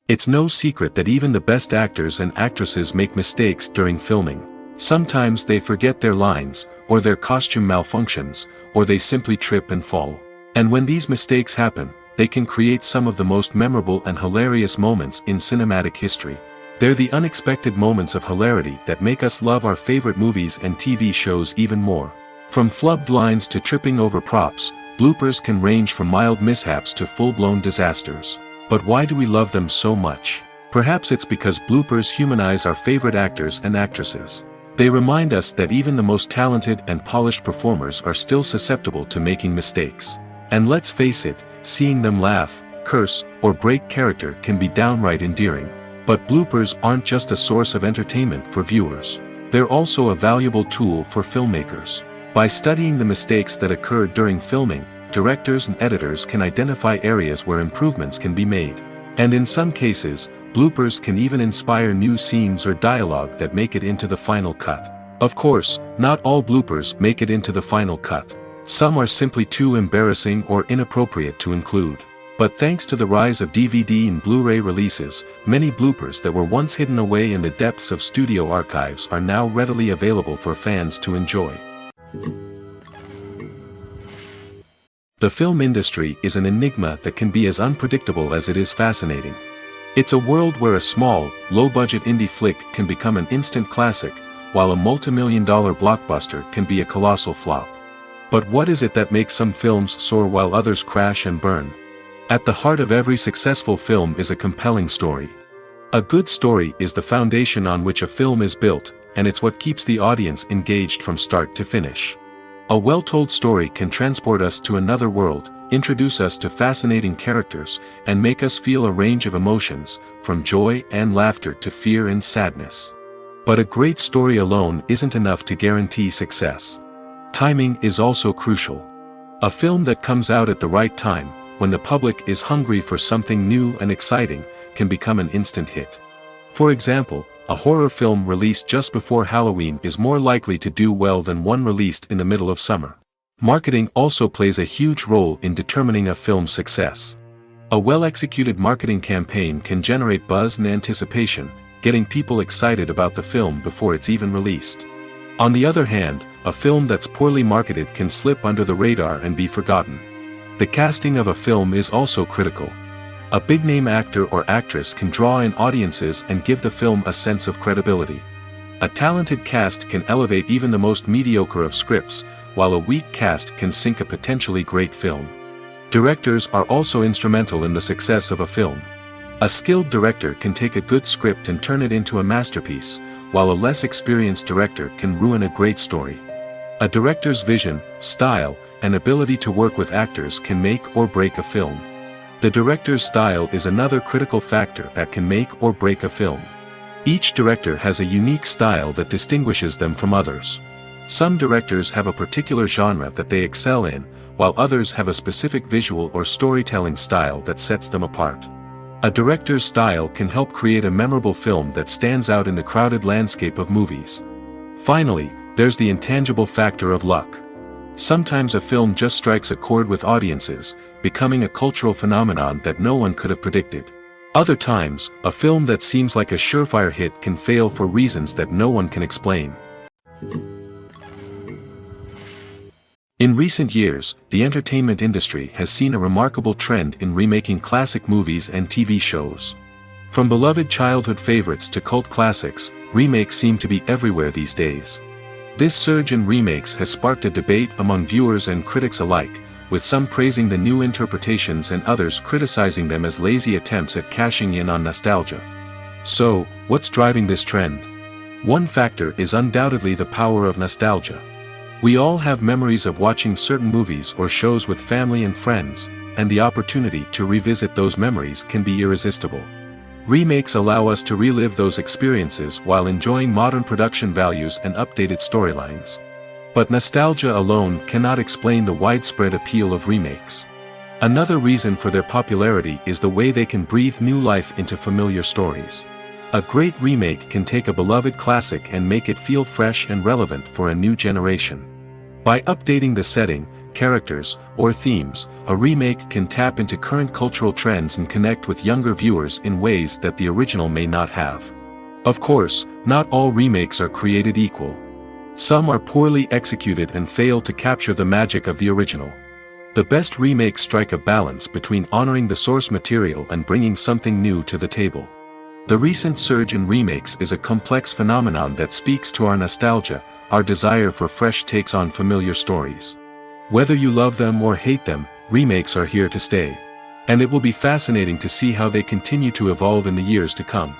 It's no secret that even the best actors and actresses make mistakes during filming. Sometimes they forget their lines, or their costume malfunctions, or they simply trip and fall. And when these mistakes happen, they can create some of the most memorable and hilarious moments in cinematic history. They're the unexpected moments of hilarity that make us love our favorite movies and TV shows even more. From flubbed lines to tripping over props, bloopers can range from mild mishaps to full-blown disasters. But why do we love them so much? Perhaps it's because bloopers humanize our favorite actors and actresses. They remind us that even the most talented and polished performers are still susceptible to making mistakes. And let's face it, seeing them laugh, curse, or break character can be downright endearing. But bloopers aren't just a source of entertainment for viewers. They're also a valuable tool for filmmakers. By studying the mistakes that occurred during filming, directors and editors can identify areas where improvements can be made. And in some cases, bloopers can even inspire new scenes or dialogue that make it into the final cut. Of course, not all bloopers make it into the final cut. Some are simply too embarrassing or inappropriate to include. But thanks to the rise of DVD and Blu-ray releases, many bloopers that were once hidden away in the depths of studio archives are now readily available for fans to enjoy. The film industry is an enigma that can be as unpredictable as it is fascinating. It's a world where a small, low-budget indie flick can become an instant classic, while a multi-million-dollar blockbuster can be a colossal flop. But what is it that makes some films soar while others crash and burn? At the heart of every successful film is a compelling story. A good story is the foundation on which a film is built, and it's what keeps the audience engaged from start to finish. A well-told story can transport us to another world, introduce us to fascinating characters, and make us feel a range of emotions, from joy and laughter to fear and sadness. But a great story alone isn't enough to guarantee success. Timing is also crucial. A film that comes out at the right time, when the public is hungry for something new and exciting, can become an instant hit. For example, a horror film released just before Halloween is more likely to do well than one released in the middle of summer. Marketing also plays a huge role in determining a film's success. A well-executed marketing campaign can generate buzz and anticipation, getting people excited about the film before it's even released. On the other hand, a film that's poorly marketed can slip under the radar and be forgotten. The casting of a film is also critical. A big-name actor or actress can draw in audiences and give the film a sense of credibility. A talented cast can elevate even the most mediocre of scripts, while a weak cast can sink a potentially great film. Directors are also instrumental in the success of a film. A skilled director can take a good script and turn it into a masterpiece, while a less experienced director can ruin a great story. A director's vision, style, and ability to work with actors can make or break a film. The director's style is another critical factor that can make or break a film. Each director has a unique style that distinguishes them from others. Some directors have a particular genre that they excel in, while others have a specific visual or storytelling style that sets them apart. A director's style can help create a memorable film that stands out in the crowded landscape of movies. Finally, there's the intangible factor of luck. Sometimes a film just strikes a chord with audiences, becoming a cultural phenomenon that no one could have predicted. Other times, a film that seems like a surefire hit can fail for reasons that no one can explain. In recent years, the entertainment industry has seen a remarkable trend in remaking classic movies and TV shows. From beloved childhood favorites to cult classics, remakes seem to be everywhere these days. This surge in remakes has sparked a debate among viewers and critics alike, with some praising the new interpretations and others criticizing them as lazy attempts at cashing in on nostalgia. So, what's driving this trend? One factor is undoubtedly the power of nostalgia. We all have memories of watching certain movies or shows with family and friends, and the opportunity to revisit those memories can be irresistible. Remakes allow us to relive those experiences while enjoying modern production values and updated storylines. But nostalgia alone cannot explain the widespread appeal of remakes. Another reason for their popularity is the way they can breathe new life into familiar stories. A great remake can take a beloved classic and make it feel fresh and relevant for a new generation. By updating the setting, characters, or themes, a remake can tap into current cultural trends and connect with younger viewers in ways that the original may not have. Of course, not all remakes are created equal. Some are poorly executed and fail to capture the magic of the original. The best remakes strike a balance between honoring the source material and bringing something new to the table. The recent surge in remakes is a complex phenomenon that speaks to our nostalgia, our desire for fresh takes on familiar stories. Whether you love them or hate them, remakes are here to stay. And it will be fascinating to see how they continue to evolve in the years to come.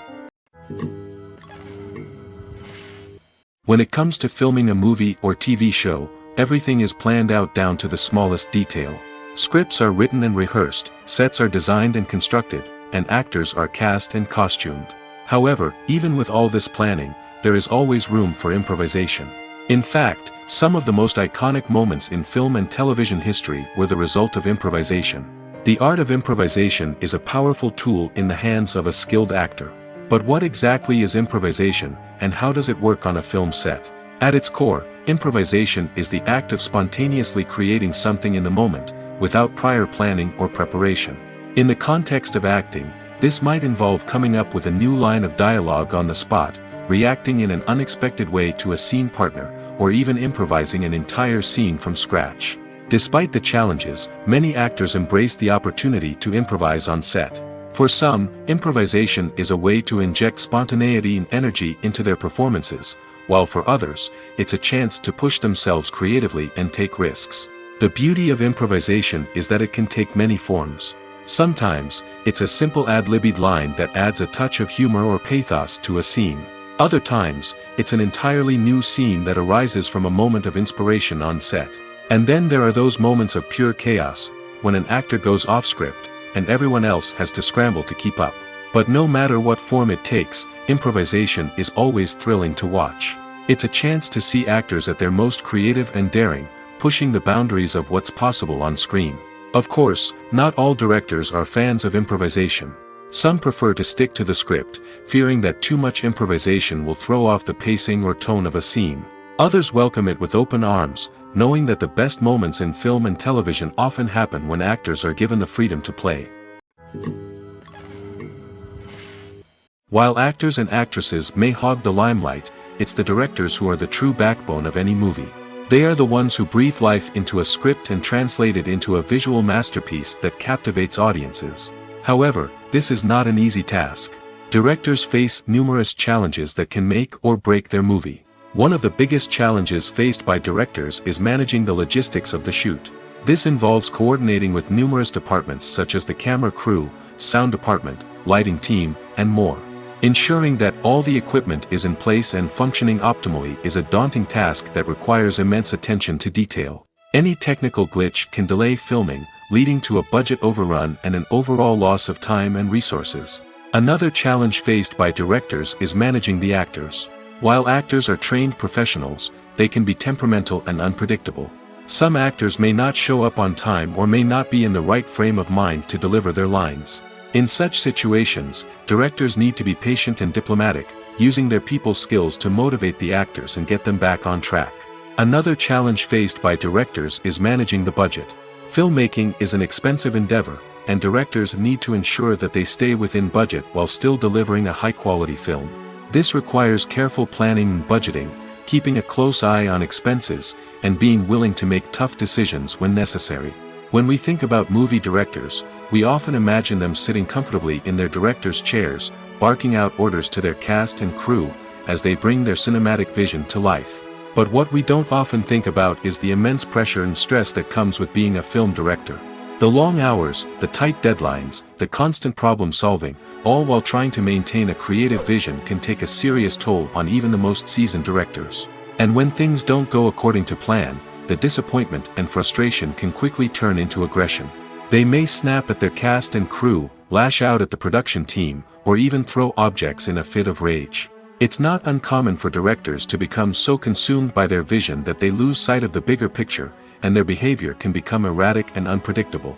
When it comes to filming a movie or TV show, everything is planned out down to the smallest detail. Scripts are written and rehearsed, sets are designed and constructed, and actors are cast and costumed. However, even with all this planning, there is always room for improvisation. In fact, some of the most iconic moments in film and television history were the result of improvisation. The art of improvisation is a powerful tool in the hands of a skilled actor. But what exactly is improvisation, and how does it work on a film set? At its core, improvisation is the act of spontaneously creating something in the moment, without prior planning or preparation. In the context of acting, this might involve coming up with a new line of dialogue on the spot, reacting in an unexpected way to a scene partner, or even improvising an entire scene from scratch. Despite the challenges, many actors embrace the opportunity to improvise on set. For some, improvisation is a way to inject spontaneity and energy into their performances, while for others, it's a chance to push themselves creatively and take risks. The beauty of improvisation is that it can take many forms. Sometimes, it's a simple ad-libbed line that adds a touch of humor or pathos to a scene. Other times, it's an entirely new scene that arises from a moment of inspiration on set. And then there are those moments of pure chaos, when an actor goes off script, and everyone else has to scramble to keep up. But no matter what form it takes, improvisation is always thrilling to watch. It's a chance to see actors at their most creative and daring, pushing the boundaries of what's possible on screen. Of course, not all directors are fans of improvisation. Some prefer to stick to the script, fearing that too much improvisation will throw off the pacing or tone of a scene. Others welcome it with open arms, knowing that the best moments in film and television often happen when actors are given the freedom to play. While actors and actresses may hog the limelight, it's the directors who are the true backbone of any movie. They are the ones who breathe life into a script and translate it into a visual masterpiece that captivates audiences. However, this is not an easy task. Directors face numerous challenges that can make or break their movie. One of the biggest challenges faced by directors is managing the logistics of the shoot. This involves coordinating with numerous departments such as the camera crew, sound department, lighting team, and more. Ensuring that all the equipment is in place and functioning optimally is a daunting task that requires immense attention to detail. Any technical glitch can delay filming, leading to a budget overrun and an overall loss of time and resources. Another challenge faced by directors is managing the actors. While actors are trained professionals, they can be temperamental and unpredictable. Some actors may not show up on time or may not be in the right frame of mind to deliver their lines. In such situations, directors need to be patient and diplomatic, using their people skills to motivate the actors and get them back on track. Another challenge faced by directors is managing the budget. Filmmaking is an expensive endeavor, and directors need to ensure that they stay within budget while still delivering a high-quality film. This requires careful planning and budgeting, keeping a close eye on expenses, and being willing to make tough decisions when necessary. When we think about movie directors, we often imagine them sitting comfortably in their director's chairs, barking out orders to their cast and crew, as they bring their cinematic vision to life. But what we don't often think about is the immense pressure and stress that comes with being a film director. The long hours, the tight deadlines, the constant problem solving, all while trying to maintain a creative vision can take a serious toll on even the most seasoned directors. And when things don't go according to plan, the disappointment and frustration can quickly turn into aggression. They may snap at their cast and crew, lash out at the production team, or even throw objects in a fit of rage. It's not uncommon for directors to become so consumed by their vision that they lose sight of the bigger picture, and their behavior can become erratic and unpredictable.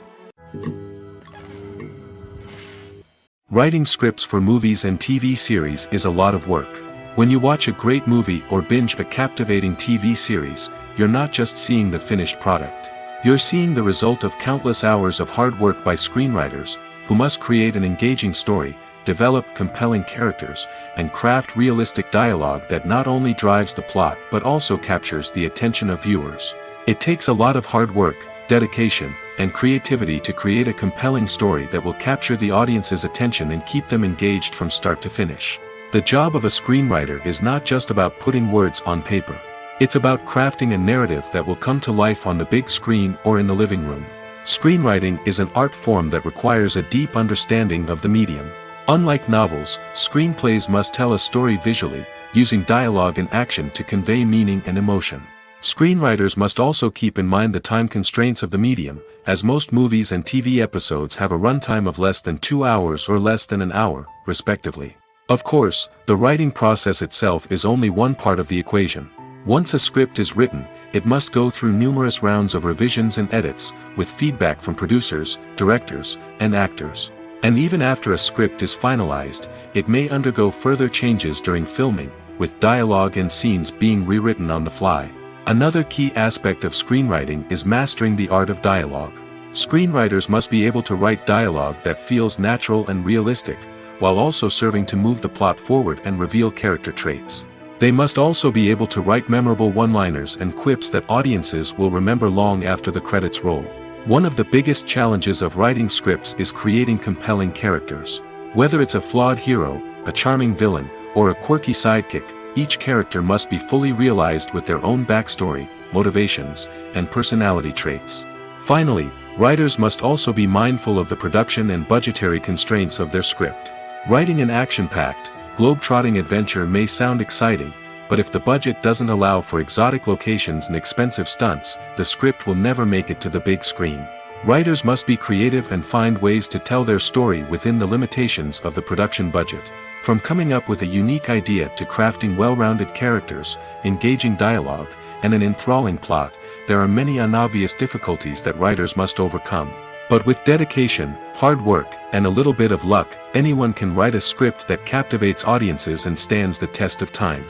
Writing scripts for movies and TV series is a lot of work. When you watch a great movie or binge a captivating TV series, you're not just seeing the finished product. You're seeing the result of countless hours of hard work by screenwriters, who must create an engaging story, develop compelling characters, and craft realistic dialogue that not only drives the plot but also captures the attention of viewers. It takes a lot of hard work, dedication, and creativity to create a compelling story that will capture the audience's attention and keep them engaged from start to finish. The job of a screenwriter is not just about putting words on paper. It's about crafting a narrative that will come to life on the big screen or in the living room. Screenwriting is an art form that requires a deep understanding of the medium. Unlike novels, screenplays must tell a story visually, using dialogue and action to convey meaning and emotion. Screenwriters must also keep in mind the time constraints of the medium, as most movies and TV episodes have a runtime of less than 2 hours or less than an hour, respectively. Of course, the writing process itself is only one part of the equation. Once a script is written, it must go through numerous rounds of revisions and edits, with feedback from producers, directors, and actors. And even after a script is finalized, it may undergo further changes during filming, with dialogue and scenes being rewritten on the fly. Another key aspect of screenwriting is mastering the art of dialogue. Screenwriters must be able to write dialogue that feels natural and realistic, while also serving to move the plot forward and reveal character traits. They must also be able to write memorable one-liners and quips that audiences will remember long after the credits roll. One of the biggest challenges of writing scripts is creating compelling characters. Whether it's a flawed hero, a charming villain, or a quirky sidekick, each character must be fully realized with their own backstory, motivations, and personality traits. Finally, writers must also be mindful of the production and budgetary constraints of their script. Writing an action-packed, globe-trotting adventure may sound exciting, but if the budget doesn't allow for exotic locations and expensive stunts, the script will never make it to the big screen. Writers must be creative and find ways to tell their story within the limitations of the production budget. From coming up with a unique idea to crafting well-rounded characters, engaging dialogue, and an enthralling plot, there are many unobvious difficulties that writers must overcome. But with dedication, hard work, and a little bit of luck, anyone can write a script that captivates audiences and stands the test of time.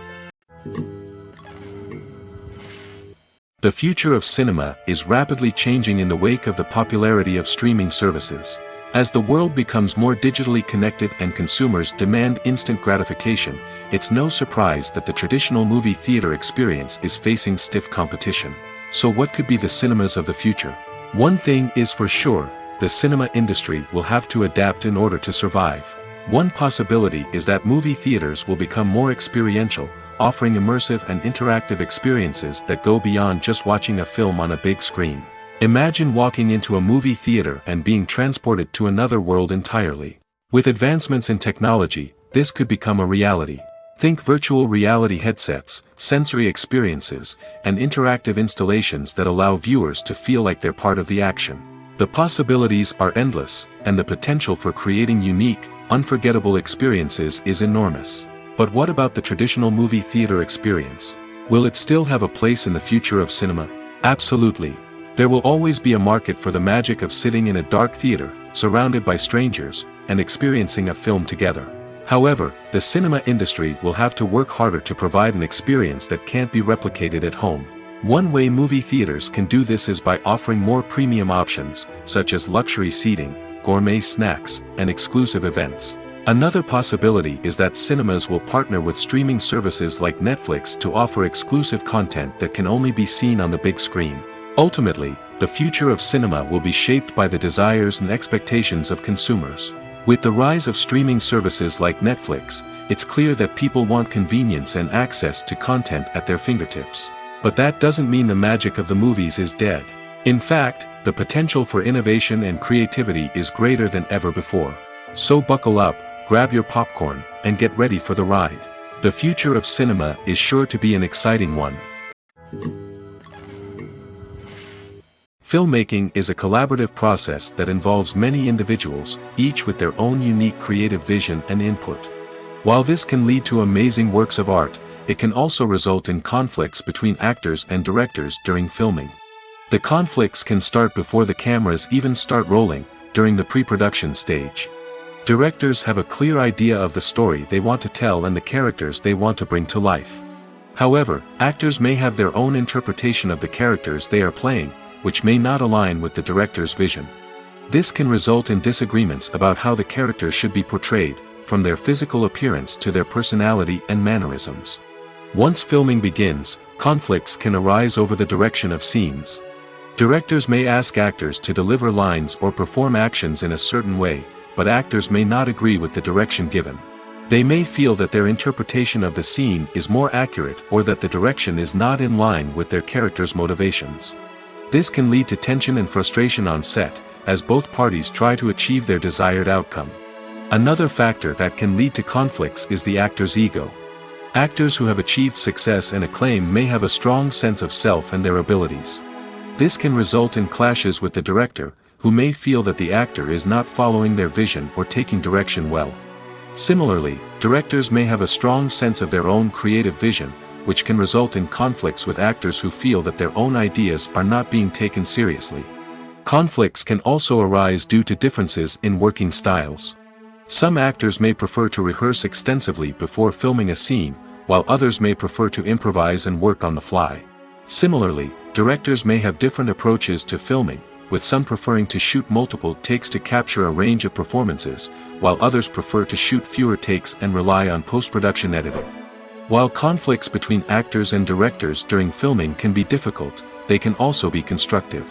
The future of cinema is rapidly changing in the wake of the popularity of streaming services. As the world becomes more digitally connected and consumers demand instant gratification, it's no surprise that the traditional movie theater experience is facing stiff competition. So what could be the cinemas of the future? One thing is for sure, the cinema industry will have to adapt in order to survive. One possibility is that movie theaters will become more experiential, offering immersive and interactive experiences that go beyond just watching a film on a big screen. Imagine walking into a movie theater and being transported to another world entirely. With advancements in technology, this could become a reality. Think virtual reality headsets, sensory experiences, and interactive installations that allow viewers to feel like they're part of the action. The possibilities are endless, and the potential for creating unique, unforgettable experiences is enormous. But what about the traditional movie theater experience? Will it still have a place in the future of cinema? Absolutely. There will always be a market for the magic of sitting in a dark theater, surrounded by strangers, and experiencing a film together. However, the cinema industry will have to work harder to provide an experience that can't be replicated at home. One way movie theaters can do this is by offering more premium options, such as luxury seating, gourmet snacks, and exclusive events. Another possibility is that cinemas will partner with streaming services like Netflix to offer exclusive content that can only be seen on the big screen. Ultimately, the future of cinema will be shaped by the desires and expectations of consumers. With the rise of streaming services like Netflix, it's clear that people want convenience and access to content at their fingertips. But that doesn't mean the magic of the movies is dead. In fact, the potential for innovation and creativity is greater than ever before. So buckle up, grab your popcorn, and get ready for the ride. The future of cinema is sure to be an exciting one. Filmmaking is a collaborative process that involves many individuals, each with their own unique creative vision and input. While this can lead to amazing works of art, it can also result in conflicts between actors and directors during filming. The conflicts can start before the cameras even start rolling, during the pre-production stage. Directors have a clear idea of the story they want to tell and the characters they want to bring to life. However, actors may have their own interpretation of the characters they are playing, which may not align with the director's vision. This can result in disagreements about how the characters should be portrayed, from their physical appearance to their personality and mannerisms. Once filming begins, conflicts can arise over the direction of scenes. Directors may ask actors to deliver lines or perform actions in a certain way, but actors may not agree with the direction given. They may feel that their interpretation of the scene is more accurate or that the direction is not in line with their character's motivations. This can lead to tension and frustration on set, as both parties try to achieve their desired outcome. Another factor that can lead to conflicts is the actor's ego. Actors who have achieved success and acclaim may have a strong sense of self and their abilities. This can result in clashes with the director, who may feel that the actor is not following their vision or taking direction well. Similarly, directors may have a strong sense of their own creative vision, which can result in conflicts with actors who feel that their own ideas are not being taken seriously. Conflicts can also arise due to differences in working styles. Some actors may prefer to rehearse extensively before filming a scene, while others may prefer to improvise and work on the fly. Similarly, directors may have different approaches to filming, with some preferring to shoot multiple takes to capture a range of performances, while others prefer to shoot fewer takes and rely on post-production editing. While conflicts between actors and directors during filming can be difficult, they can also be constructive.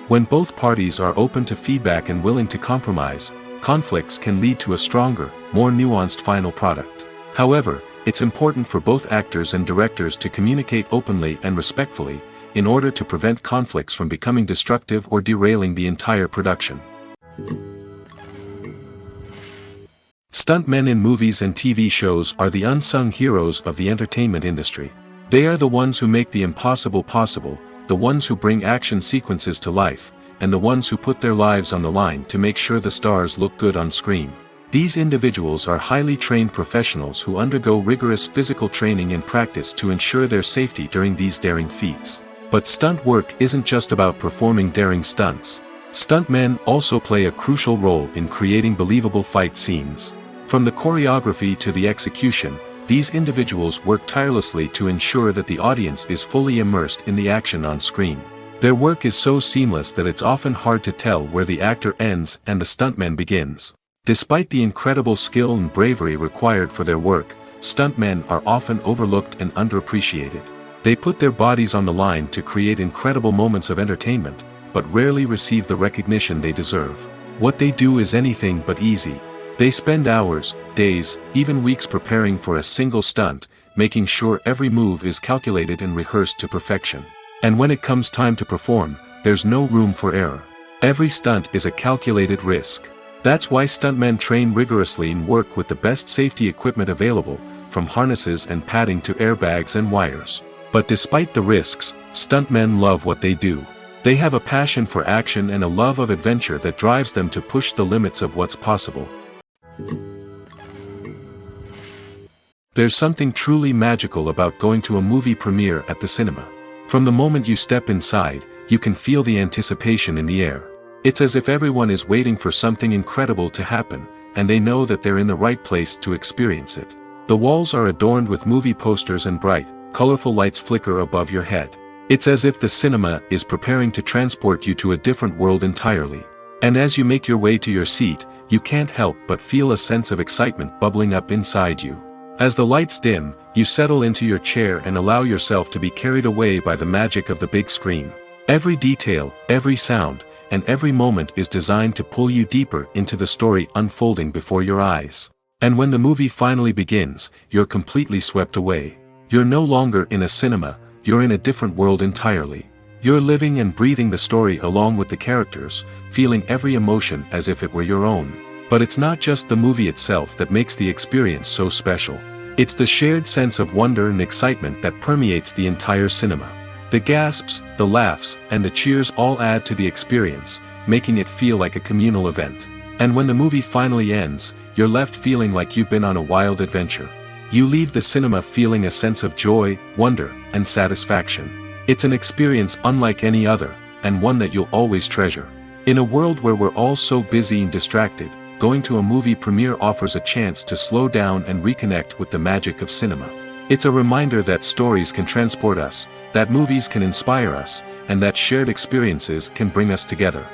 When both parties are open to feedback and willing to compromise, conflicts can lead to a stronger, more nuanced final product. However, it's important for both actors and directors to communicate openly and respectfully, in order to prevent conflicts from becoming destructive or derailing the entire production. Stuntmen in movies and TV shows are the unsung heroes of the entertainment industry. They are the ones who make the impossible possible, the ones who bring action sequences to life, and the ones who put their lives on the line to make sure the stars look good on screen. These individuals are highly trained professionals who undergo rigorous physical training and practice to ensure their safety during these daring feats. But stunt work isn't just about performing daring stunts. Stuntmen also play a crucial role in creating believable fight scenes. From the choreography to the execution, these individuals work tirelessly to ensure that the audience is fully immersed in the action on screen. Their work is so seamless that it's often hard to tell where the actor ends and the stuntman begins. Despite the incredible skill and bravery required for their work, stuntmen are often overlooked and underappreciated. They put their bodies on the line to create incredible moments of entertainment, but rarely receive the recognition they deserve. What they do is anything but easy. They spend hours, days, even weeks preparing for a single stunt, making sure every move is calculated and rehearsed to perfection. And when it comes time to perform, there's no room for error. Every stunt is a calculated risk. That's why stuntmen train rigorously and work with the best safety equipment available, from harnesses and padding to airbags and wires. But despite the risks, stuntmen love what they do. They have a passion for action and a love of adventure that drives them to push the limits of what's possible. There's something truly magical about going to a movie premiere at the cinema. From the moment you step inside, you can feel the anticipation in the air. It's as if everyone is waiting for something incredible to happen, and they know that they're in the right place to experience it. The walls are adorned with movie posters and bright, colorful lights flicker above your head. It's as if the cinema is preparing to transport you to a different world entirely. And as you make your way to your seat, you can't help but feel a sense of excitement bubbling up inside you. As the lights dim, you settle into your chair and allow yourself to be carried away by the magic of the big screen. Every detail, every sound, and every moment is designed to pull you deeper into the story unfolding before your eyes. And when the movie finally begins, you're completely swept away. You're no longer in a cinema, you're in a different world entirely. You're living and breathing the story along with the characters, feeling every emotion as if it were your own. But it's not just the movie itself that makes the experience so special. It's the shared sense of wonder and excitement that permeates the entire cinema. The gasps, the laughs, and the cheers all add to the experience, making it feel like a communal event. And when the movie finally ends, you're left feeling like you've been on a wild adventure. You leave the cinema feeling a sense of joy, wonder, and satisfaction. It's an experience unlike any other, and one that you'll always treasure. In a world where we're all so busy and distracted, going to a movie premiere offers a chance to slow down and reconnect with the magic of cinema. It's a reminder that stories can transport us, that movies can inspire us, and that shared experiences can bring us together.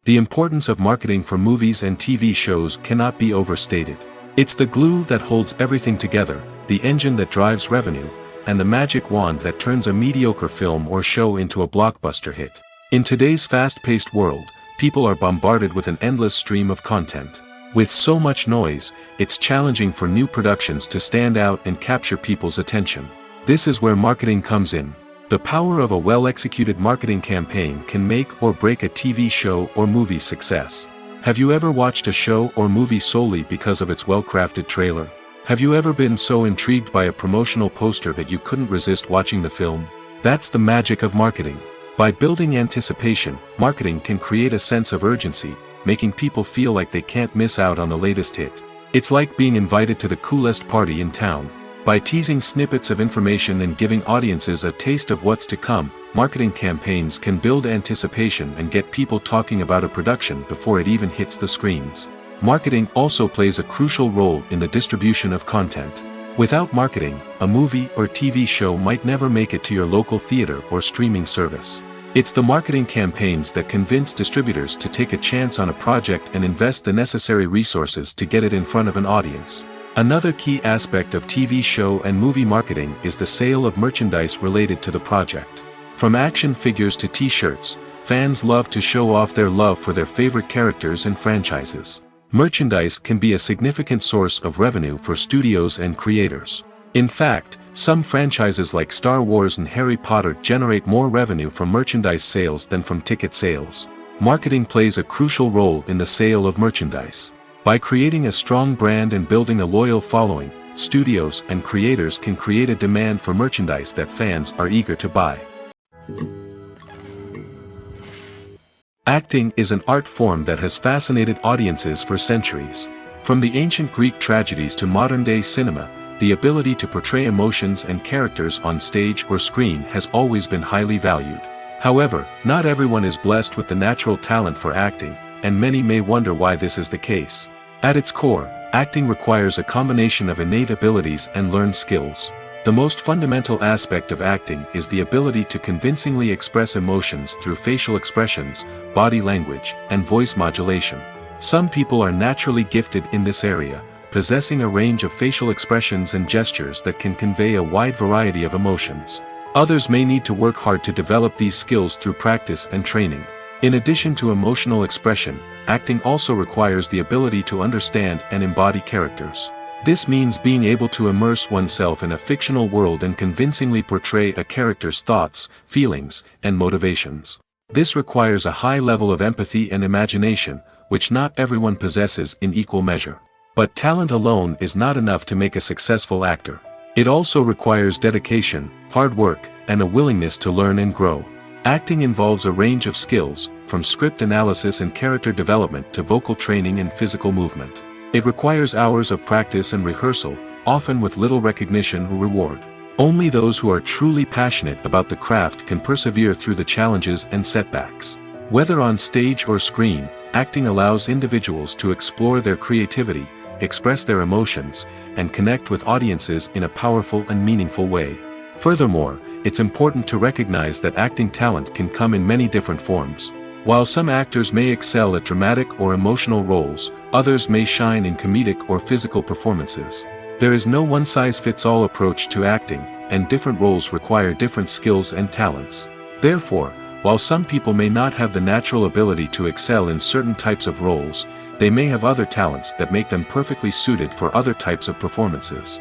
The importance of marketing for movies and TV shows cannot be overstated. It's the glue that holds everything together, the engine that drives revenue, and the magic wand that turns a mediocre film or show into a blockbuster hit. In today's fast-paced world, people are bombarded with an endless stream of content. With so much noise, it's challenging for new productions to stand out and capture people's attention. This is where marketing comes in. The power of a well-executed marketing campaign can make or break a TV show or movie's success. Have you ever watched a show or movie solely because of its well-crafted trailer? Have you ever been so intrigued by a promotional poster that you couldn't resist watching the film? That's the magic of marketing. By building anticipation, marketing can create a sense of urgency, making people feel like they can't miss out on the latest hit. It's like being invited to the coolest party in town. By teasing snippets of information and giving audiences a taste of what's to come, marketing campaigns can build anticipation and get people talking about a production before it even hits the screens. Marketing also plays a crucial role in the distribution of content. Without marketing, a movie or TV show might never make it to your local theater or streaming service. It's the marketing campaigns that convince distributors to take a chance on a project and invest the necessary resources to get it in front of an audience. Another key aspect of TV show and movie marketing is the sale of merchandise related to the project. From action figures to t-shirts, fans love to show off their love for their favorite characters and franchises. Merchandise can be a significant source of revenue for studios and creators. In fact, some franchises like Star Wars and Harry Potter generate more revenue from merchandise sales than from ticket sales. Marketing plays a crucial role in the sale of merchandise. By creating a strong brand and building a loyal following, studios and creators can create a demand for merchandise that fans are eager to buy. Acting is an art form that has fascinated audiences for centuries. From the ancient Greek tragedies to modern-day cinema, the ability to portray emotions and characters on stage or screen has always been highly valued. However, not everyone is blessed with the natural talent for acting, and many may wonder why this is the case. At its core, acting requires a combination of innate abilities and learned skills. The most fundamental aspect of acting is the ability to convincingly express emotions through facial expressions, body language, and voice modulation. Some people are naturally gifted in this area, possessing a range of facial expressions and gestures that can convey a wide variety of emotions. Others may need to work hard to develop these skills through practice and training. In addition to emotional expression, acting also requires the ability to understand and embody characters. This means being able to immerse oneself in a fictional world and convincingly portray a character's thoughts, feelings, and motivations. This requires a high level of empathy and imagination, which not everyone possesses in equal measure. But talent alone is not enough to make a successful actor. It also requires dedication, hard work, and a willingness to learn and grow. Acting involves a range of skills, from script analysis and character development to vocal training and physical movement. It requires hours of practice and rehearsal, often with little recognition or reward. Only those who are truly passionate about the craft can persevere through the challenges and setbacks. Whether on stage or screen, acting allows individuals to explore their creativity, express their emotions, and connect with audiences in a powerful and meaningful way. Furthermore, it's important to recognize that acting talent can come in many different forms. While some actors may excel at dramatic or emotional roles, others may shine in comedic or physical performances. There is no one-size-fits-all approach to acting, and different roles require different skills and talents. Therefore, while some people may not have the natural ability to excel in certain types of roles, they may have other talents that make them perfectly suited for other types of performances.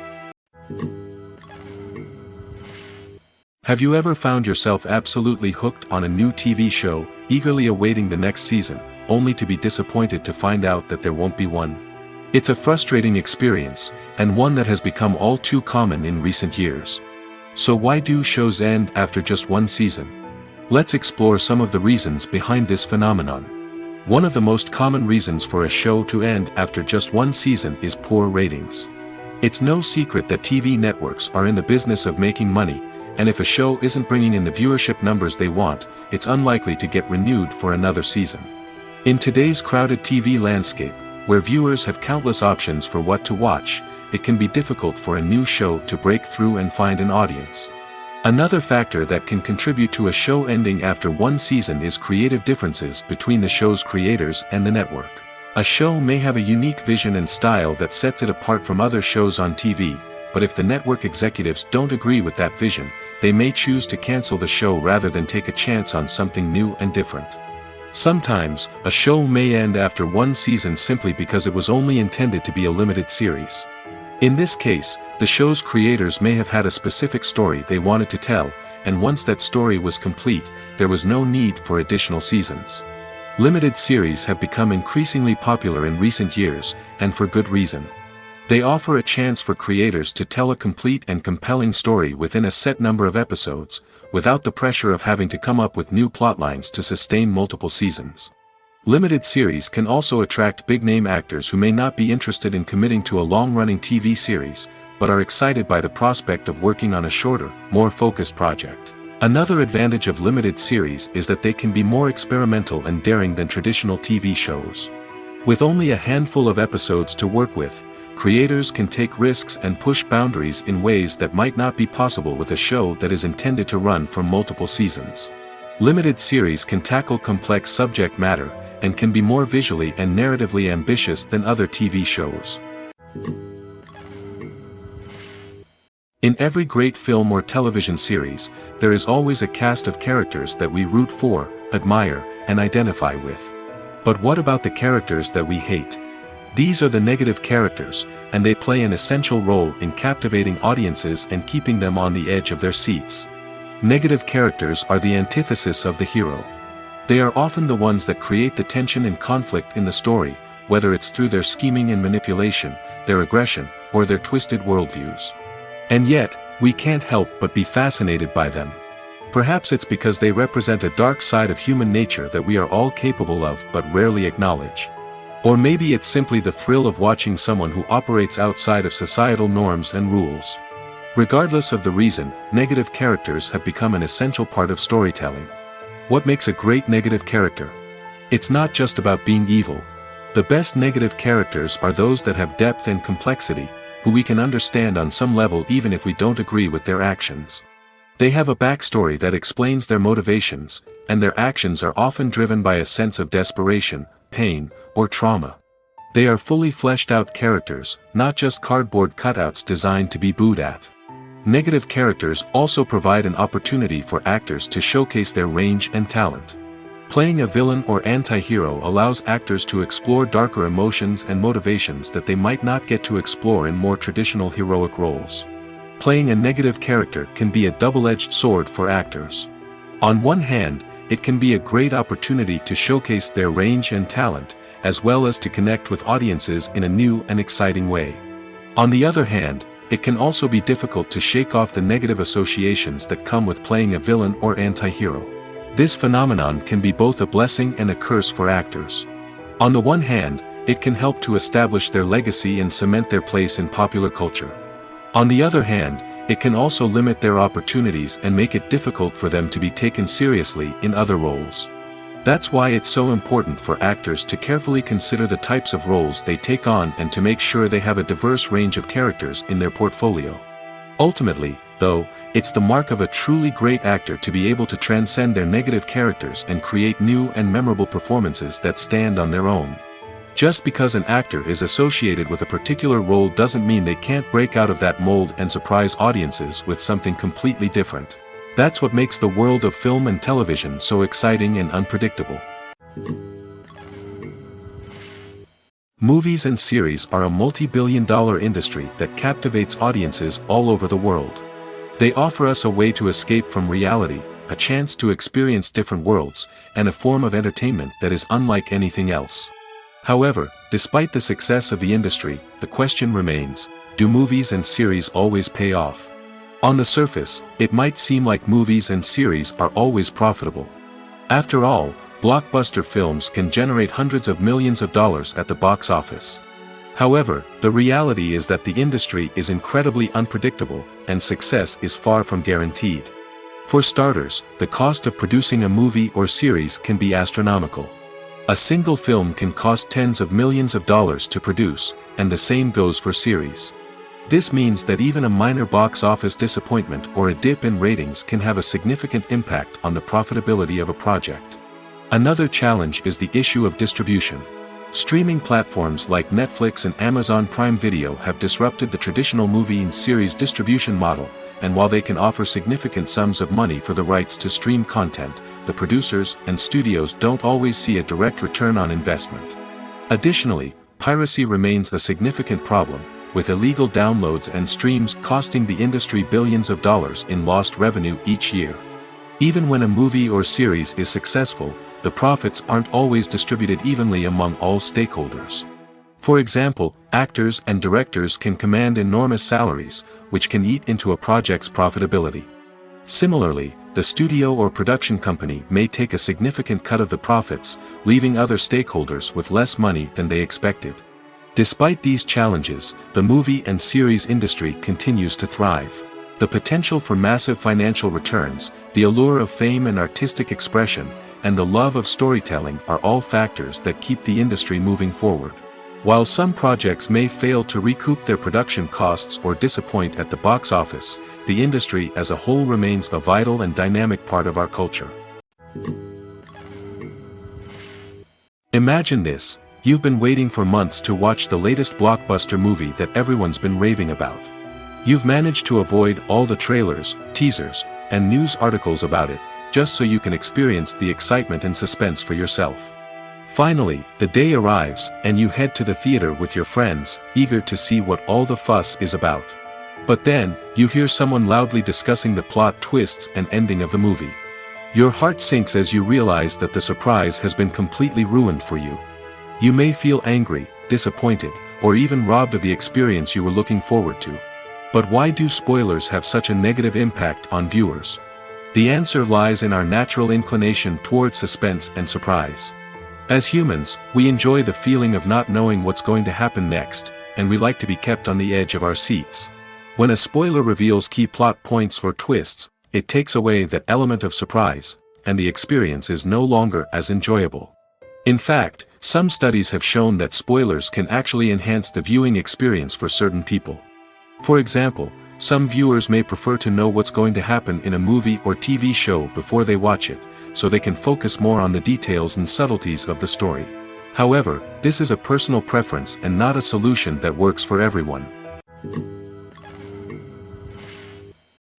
Have you ever found yourself absolutely hooked on a new TV show, eagerly awaiting the next season, only to be disappointed to find out that there won't be one? It's a frustrating experience, and one that has become all too common in recent years. So why do shows end after just one season? Let's explore some of the reasons behind this phenomenon. One of the most common reasons for a show to end after just one season is poor ratings. It's no secret that TV networks are in the business of making money, and if a show isn't bringing in the viewership numbers they want, it's unlikely to get renewed for another season. In today's crowded TV landscape, where viewers have countless options for what to watch, it can be difficult for a new show to break through and find an audience. Another factor that can contribute to a show ending after one season is creative differences between the show's creators and the network. A show may have a unique vision and style that sets it apart from other shows on TV, but if the network executives don't agree with that vision, they may choose to cancel the show rather than take a chance on something new and different. Sometimes, a show may end after one season simply because it was only intended to be a limited series. In this case, the show's creators may have had a specific story they wanted to tell, and once that story was complete, there was no need for additional seasons. Limited series have become increasingly popular in recent years, and for good reason. They offer a chance for creators to tell a complete and compelling story within a set number of episodes, without the pressure of having to come up with new plotlines to sustain multiple seasons. Limited series can also attract big-name actors who may not be interested in committing to a long-running TV series, but are excited by the prospect of working on a shorter, more focused project. Another advantage of limited series is that they can be more experimental and daring than traditional TV shows. With only a handful of episodes to work with, creators can take risks and push boundaries in ways that might not be possible with a show that is intended to run for multiple seasons. Limited series can tackle complex subject matter, and can be more visually and narratively ambitious than other TV shows. In every great film or television series, there is always a cast of characters that we root for, admire, and identify with. But what about the characters that we hate? These are the negative characters, and they play an essential role in captivating audiences and keeping them on the edge of their seats. Negative characters are the antithesis of the hero. They are often the ones that create the tension and conflict in the story, whether it's through their scheming and manipulation, their aggression, or their twisted worldviews. And yet, we can't help but be fascinated by them. Perhaps it's because they represent a dark side of human nature that we are all capable of but rarely acknowledge. Or maybe it's simply the thrill of watching someone who operates outside of societal norms and rules. Regardless of the reason, negative characters have become an essential part of storytelling. What makes a great negative character? It's not just about being evil. The best negative characters are those that have depth and complexity, who we can understand on some level even if we don't agree with their actions. They have a backstory that explains their motivations, and their actions are often driven by a sense of desperation, pain, or trauma. They are fully fleshed out characters, not just cardboard cutouts designed to be booed at. Negative characters also provide an opportunity for actors to showcase their range and talent. Playing a villain or anti-hero allows actors to explore darker emotions and motivations that they might not get to explore in more traditional heroic roles. Playing a negative character can be a double-edged sword for actors. On one hand, it can be a great opportunity to showcase their range and talent, as well as to connect with audiences in a new and exciting way. On the other hand, it can also be difficult to shake off the negative associations that come with playing a villain or anti-hero. This phenomenon can be both a blessing and a curse for actors. On the one hand, it can help to establish their legacy and cement their place in popular culture. On the other hand, it can also limit their opportunities and make it difficult for them to be taken seriously in other roles. That's why it's so important for actors to carefully consider the types of roles they take on and to make sure they have a diverse range of characters in their portfolio. Ultimately, though, it's the mark of a truly great actor to be able to transcend their negative characters and create new and memorable performances that stand on their own. Just because an actor is associated with a particular role doesn't mean they can't break out of that mold and surprise audiences with something completely different. That's what makes the world of film and television so exciting and unpredictable. Movies and series are a multi-billion-dollar industry that captivates audiences all over the world. They offer us a way to escape from reality, a chance to experience different worlds, and a form of entertainment that is unlike anything else. However, despite the success of the industry, the question remains, do movies and series always pay off? On the surface, it might seem like movies and series are always profitable. After all, blockbuster films can generate hundreds of millions of dollars at the box office. However, the reality is that the industry is incredibly unpredictable, and success is far from guaranteed. For starters, the cost of producing a movie or series can be astronomical. A single film can cost tens of millions of dollars to produce, and the same goes for series. This means that even a minor box office disappointment or a dip in ratings can have a significant impact on the profitability of a project. Another challenge is the issue of distribution. Streaming platforms like Netflix and Amazon Prime Video have disrupted the traditional movie and series distribution model, and while they can offer significant sums of money for the rights to stream content, the producers and studios don't always see a direct return on investment. Additionally, piracy remains a significant problem, with illegal downloads and streams costing the industry billions of dollars in lost revenue each year. Even when a movie or series is successful, the profits aren't always distributed evenly among all stakeholders. For example, actors and directors can command enormous salaries, which can eat into a project's profitability. Similarly, the studio or production company may take a significant cut of the profits, leaving other stakeholders with less money than they expected. Despite these challenges, the movie and series industry continues to thrive. The potential for massive financial returns, the allure of fame and artistic expression, and the love of storytelling are all factors that keep the industry moving forward. While some projects may fail to recoup their production costs or disappoint at the box office, the industry as a whole remains a vital and dynamic part of our culture. Imagine this: you've been waiting for months to watch the latest blockbuster movie that everyone's been raving about. You've managed to avoid all the trailers, teasers, and news articles about it, just so you can experience the excitement and suspense for yourself. Finally, the day arrives, and you head to the theater with your friends, eager to see what all the fuss is about. But then, you hear someone loudly discussing the plot twists and ending of the movie. Your heart sinks as you realize that the surprise has been completely ruined for you. You may feel angry, disappointed, or even robbed of the experience you were looking forward to. But why do spoilers have such a negative impact on viewers? The answer lies in our natural inclination toward suspense and surprise. As humans, we enjoy the feeling of not knowing what's going to happen next, and we like to be kept on the edge of our seats. When a spoiler reveals key plot points or twists, it takes away that element of surprise, and the experience is no longer as enjoyable. In fact, some studies have shown that spoilers can actually enhance the viewing experience for certain people. For example, some viewers may prefer to know what's going to happen in a movie or TV show before they watch it, so they can focus more on the details and subtleties of the story. However, this is a personal preference and not a solution that works for everyone.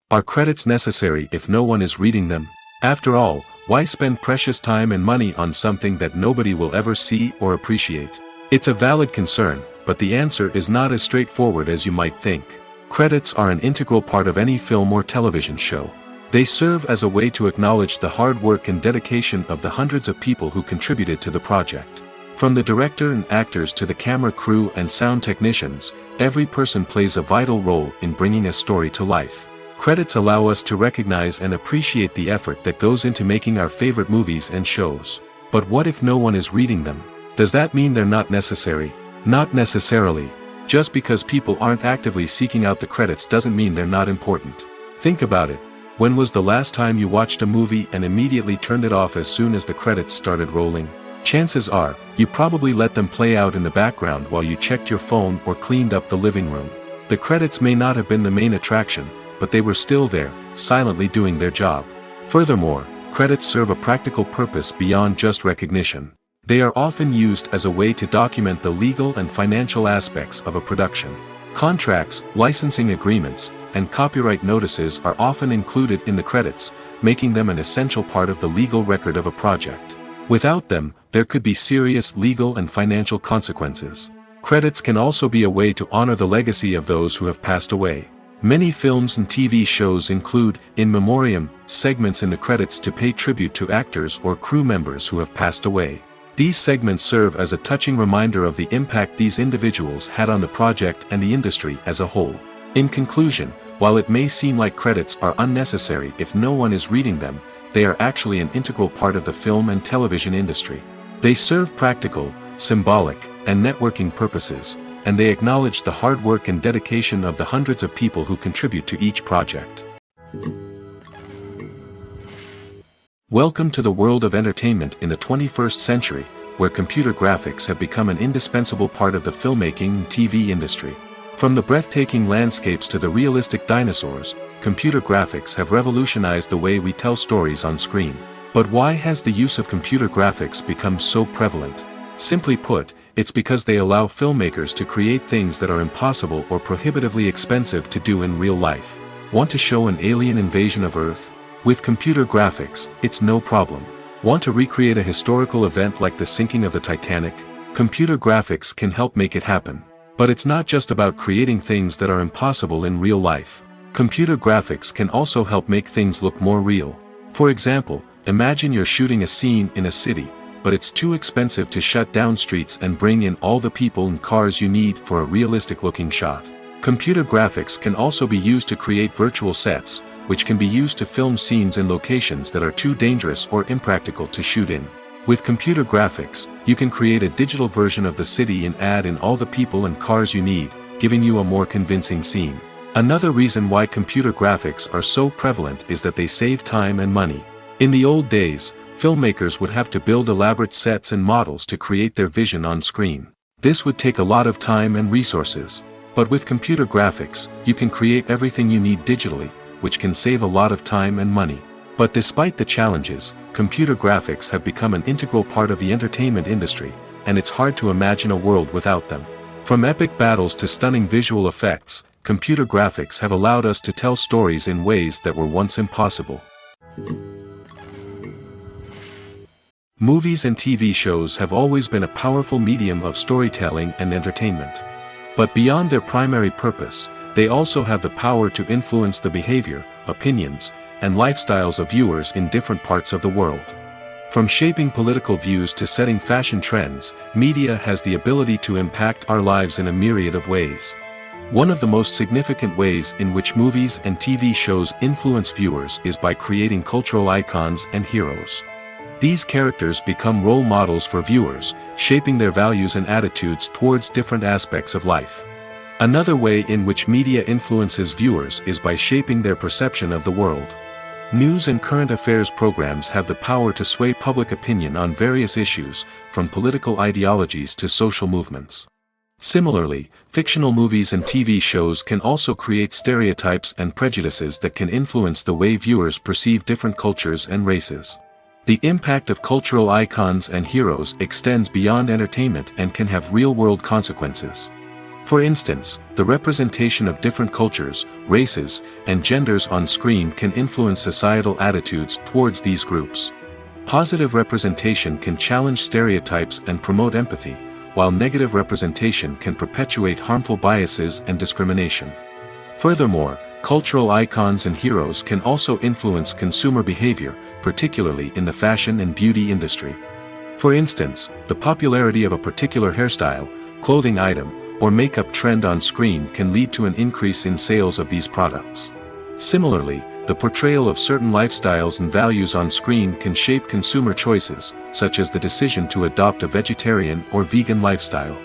Are credits necessary if no one is reading them? After all, Why spend precious time and money on something that nobody will ever see or appreciate? It's a valid concern, but the answer is not as straightforward as you might think. Credits are an integral part of any film or television show. They serve as a way to acknowledge the hard work and dedication of the hundreds of people who contributed to the project. From the director and actors to the camera crew and sound technicians, every person plays a vital role in bringing a story to life. Credits allow us to recognize and appreciate the effort that goes into making our favorite movies and shows. But what if no one is reading them? Does that mean they're not necessary? Not necessarily. Just because people aren't actively seeking out the credits doesn't mean they're not important. Think about it. When was the last time you watched a movie and immediately turned it off as soon as the credits started rolling? Chances are, you probably let them play out in the background while you checked your phone or cleaned up the living room. The credits may not have been the main attraction, but they were still there, silently doing their job. Furthermore, credits serve a practical purpose beyond just recognition. They are often used as a way to document the legal and financial aspects of a production. Contracts, licensing agreements, and copyright notices are often included in the credits, making them an essential part of the legal record of a project. Without them, there could be serious legal and financial consequences. Credits can also be a way to honor the legacy of those who have passed away. Many films and TV shows include, in memoriam, segments in the credits to pay tribute to actors or crew members who have passed away. These segments serve as a touching reminder of the impact these individuals had on the project and the industry as a whole. In conclusion, while it may seem like credits are unnecessary if no one is reading them, they are actually an integral part of the film and television industry. They serve practical, symbolic, and networking purposes, and they acknowledge the hard work and dedication of the hundreds of people who contribute to each project. Welcome to the world of entertainment in the 21st century, where computer graphics have become an indispensable part of the filmmaking and TV industry. From the breathtaking landscapes to the realistic dinosaurs, computer graphics have revolutionized the way we tell stories on screen. But why has the use of computer graphics become so prevalent? Simply put, it's because they allow filmmakers to create things that are impossible or prohibitively expensive to do in real life. Want to show an alien invasion of Earth? With computer graphics, it's no problem. Want to recreate a historical event like the sinking of the Titanic? Computer graphics can help make it happen. But it's not just about creating things that are impossible in real life. Computer graphics can also help make things look more real. For example, imagine you're shooting a scene in a city, but it's too expensive to shut down streets and bring in all the people and cars you need for a realistic-looking shot. Computer graphics can also be used to create virtual sets, which can be used to film scenes in locations that are too dangerous or impractical to shoot in. With computer graphics, you can create a digital version of the city and add in all the people and cars you need, giving you a more convincing scene. Another reason why computer graphics are so prevalent is that they save time and money. In the old days, filmmakers would have to build elaborate sets and models to create their vision on screen. This would take a lot of time and resources. But with computer graphics, you can create everything you need digitally, which can save a lot of time and money. But despite the challenges, computer graphics have become an integral part of the entertainment industry, and it's hard to imagine a world without them. From epic battles to stunning visual effects, computer graphics have allowed us to tell stories in ways that were once impossible. Movies and TV shows have always been a powerful medium of storytelling and entertainment. But beyond their primary purpose, they also have the power to influence the behavior, opinions, and lifestyles of viewers in different parts of the world. From shaping political views to setting fashion trends, media has the ability to impact our lives in a myriad of ways. One of the most significant ways in which movies and TV shows influence viewers is by creating cultural icons and heroes. These characters become role models for viewers, shaping their values and attitudes towards different aspects of life. Another way in which media influences viewers is by shaping their perception of the world. News and current affairs programs have the power to sway public opinion on various issues, from political ideologies to social movements. Similarly, fictional movies and TV shows can also create stereotypes and prejudices that can influence the way viewers perceive different cultures and races. The impact of cultural icons and heroes extends beyond entertainment and can have real-world consequences. For instance, the representation of different cultures, races, and genders on screen can influence societal attitudes towards these groups. Positive representation can challenge stereotypes and promote empathy, while negative representation can perpetuate harmful biases and discrimination. Furthermore, cultural icons and heroes can also influence consumer behavior, particularly in the fashion and beauty industry. For instance, the popularity of a particular hairstyle, clothing item, or makeup trend on screen can lead to an increase in sales of these products. Similarly, the portrayal of certain lifestyles and values on screen can shape consumer choices, such as the decision to adopt a vegetarian or vegan lifestyle.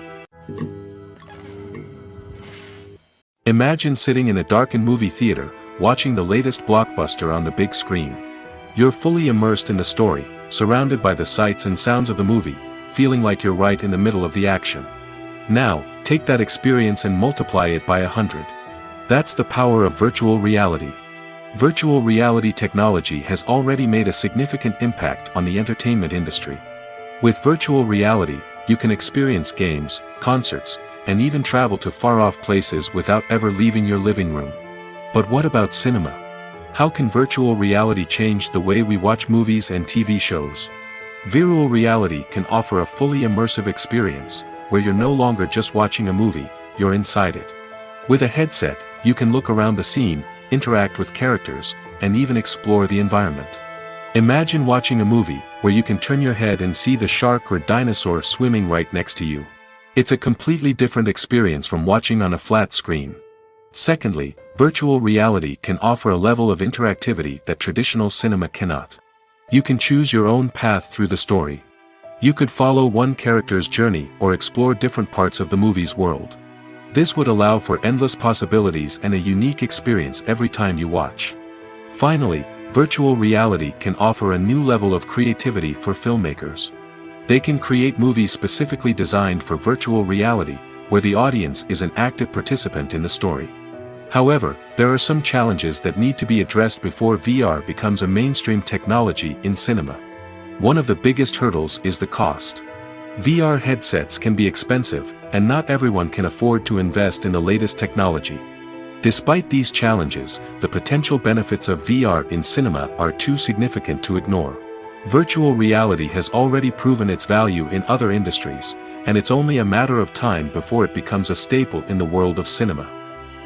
Imagine sitting in a darkened movie theater, watching the latest blockbuster on the big screen. You're fully immersed in the story, surrounded by the sights and sounds of the movie, feeling like you're right in the middle of the action. Now, take that experience and multiply it by 100. That's the power of virtual reality. Virtual reality technology has already made a significant impact on the entertainment industry. With virtual reality, you can experience games, concerts, and even travel to far-off places without ever leaving your living room. But what about cinema? How can virtual reality change the way we watch movies and TV shows? Virtual reality can offer a fully immersive experience, where you're no longer just watching a movie, you're inside it. With a headset, you can look around the scene, interact with characters, and even explore the environment. Imagine watching a movie, where you can turn your head and see the shark or dinosaur swimming right next to you. It's a completely different experience from watching on a flat screen. Secondly, virtual reality can offer a level of interactivity that traditional cinema cannot. You can choose your own path through the story. You could follow one character's journey or explore different parts of the movie's world. This would allow for endless possibilities and a unique experience every time you watch. Finally, virtual reality can offer a new level of creativity for filmmakers. They can create movies specifically designed for virtual reality, where the audience is an active participant in the story. However, there are some challenges that need to be addressed before VR becomes a mainstream technology in cinema. One of the biggest hurdles is the cost. VR headsets can be expensive, and not everyone can afford to invest in the latest technology. Despite these challenges, the potential benefits of VR in cinema are too significant to ignore. Virtual reality has already proven its value in other industries, and it's only a matter of time before it becomes a staple in the world of cinema.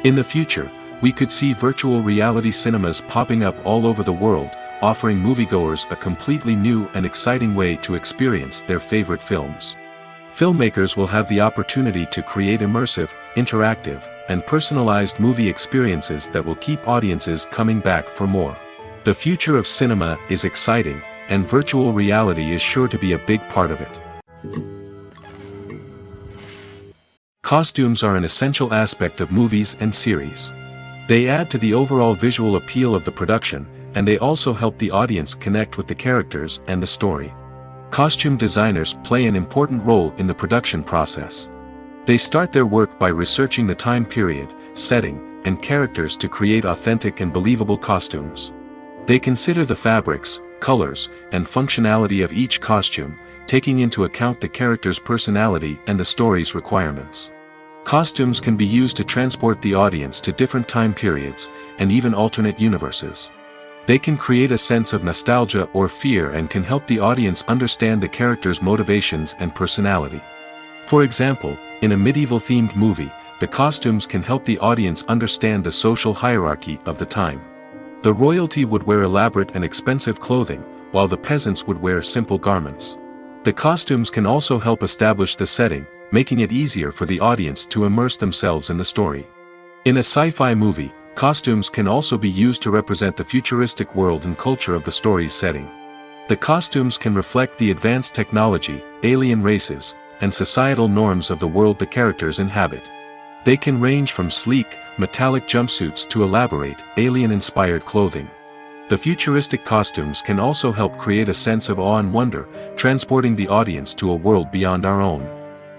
In the future, we could see virtual reality cinemas popping up all over the world, offering moviegoers a completely new and exciting way to experience their favorite films. Filmmakers will have the opportunity to create immersive, interactive, and personalized movie experiences that will keep audiences coming back for more. The future of cinema is exciting, and virtual reality is sure to be a big part of it. Costumes are an essential aspect of movies and series. They add to the overall visual appeal of the production, and they also help the audience connect with the characters and the story. Costume designers play an important role in the production process. They start their work by researching the time period, setting, and characters to create authentic and believable costumes. They consider the fabrics, colors, and functionality of each costume, taking into account the character's personality and the story's requirements. Costumes can be used to transport the audience to different time periods, and even alternate universes. They can create a sense of nostalgia or fear and can help the audience understand the character's motivations and personality. For example, in a medieval-themed movie, the costumes can help the audience understand the social hierarchy of the time. The royalty would wear elaborate and expensive clothing, while the peasants would wear simple garments. The costumes can also help establish the setting, making it easier for the audience to immerse themselves in the story. In a sci-fi movie, costumes can also be used to represent the futuristic world and culture of the story's setting. The costumes can reflect the advanced technology, alien races, and societal norms of the world the characters inhabit. They can range from sleek, metallic jumpsuits to elaborate, alien-inspired clothing. The futuristic costumes can also help create a sense of awe and wonder, transporting the audience to a world beyond our own.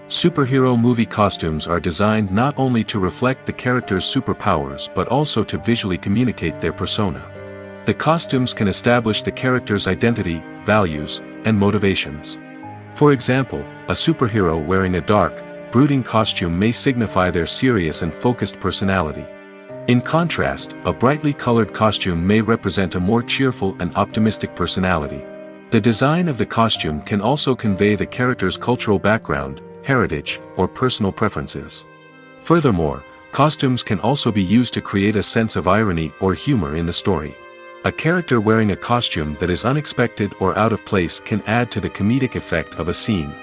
Superhero movie costumes are designed not only to reflect the character's superpowers but also to visually communicate their persona. The costumes can establish the character's identity, values, and motivations. For example, a superhero wearing a dark, brooding costume may signify their serious and focused personality. In contrast, a brightly colored costume may represent a more cheerful and optimistic personality. The design of the costume can also convey the character's cultural background, heritage, or personal preferences. Furthermore, costumes can also be used to create a sense of irony or humor in the story. A character wearing a costume that is unexpected or out of place can add to the comedic effect of a scene.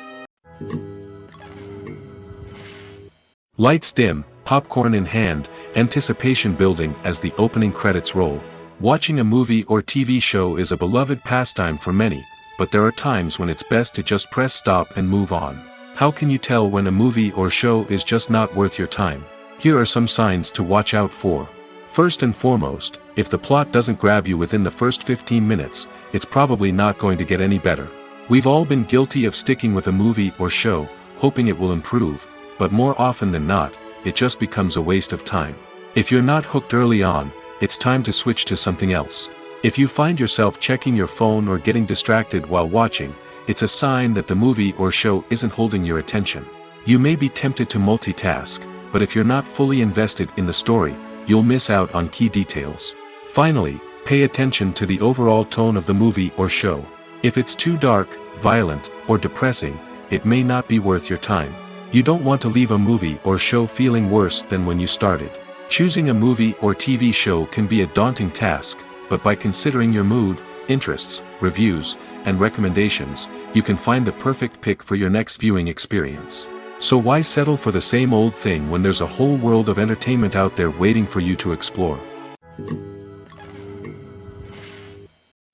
Lights dim, popcorn in hand, anticipation building as the opening credits roll. Watching a movie or TV show is a beloved pastime for many, but there are times when it's best to just press stop and move on. How can you tell when a movie or show is just not worth your time? Here are some signs to watch out for. First and foremost, if the plot doesn't grab you within the first 15 minutes, it's probably not going to get any better. We've all been guilty of sticking with a movie or show, hoping it will improve, but more often than not, it just becomes a waste of time. If you're not hooked early on, it's time to switch to something else. If you find yourself checking your phone or getting distracted while watching, it's a sign that the movie or show isn't holding your attention. You may be tempted to multitask, but if you're not fully invested in the story, you'll miss out on key details. Finally, pay attention to the overall tone of the movie or show. If it's too dark, violent, or depressing, it may not be worth your time. You don't want to leave a movie or show feeling worse than when you started. Choosing a movie or TV show can be a daunting task, but by considering your mood, interests, reviews, and recommendations, you can find the perfect pick for your next viewing experience. So why settle for the same old thing when there's a whole world of entertainment out there waiting for you to explore?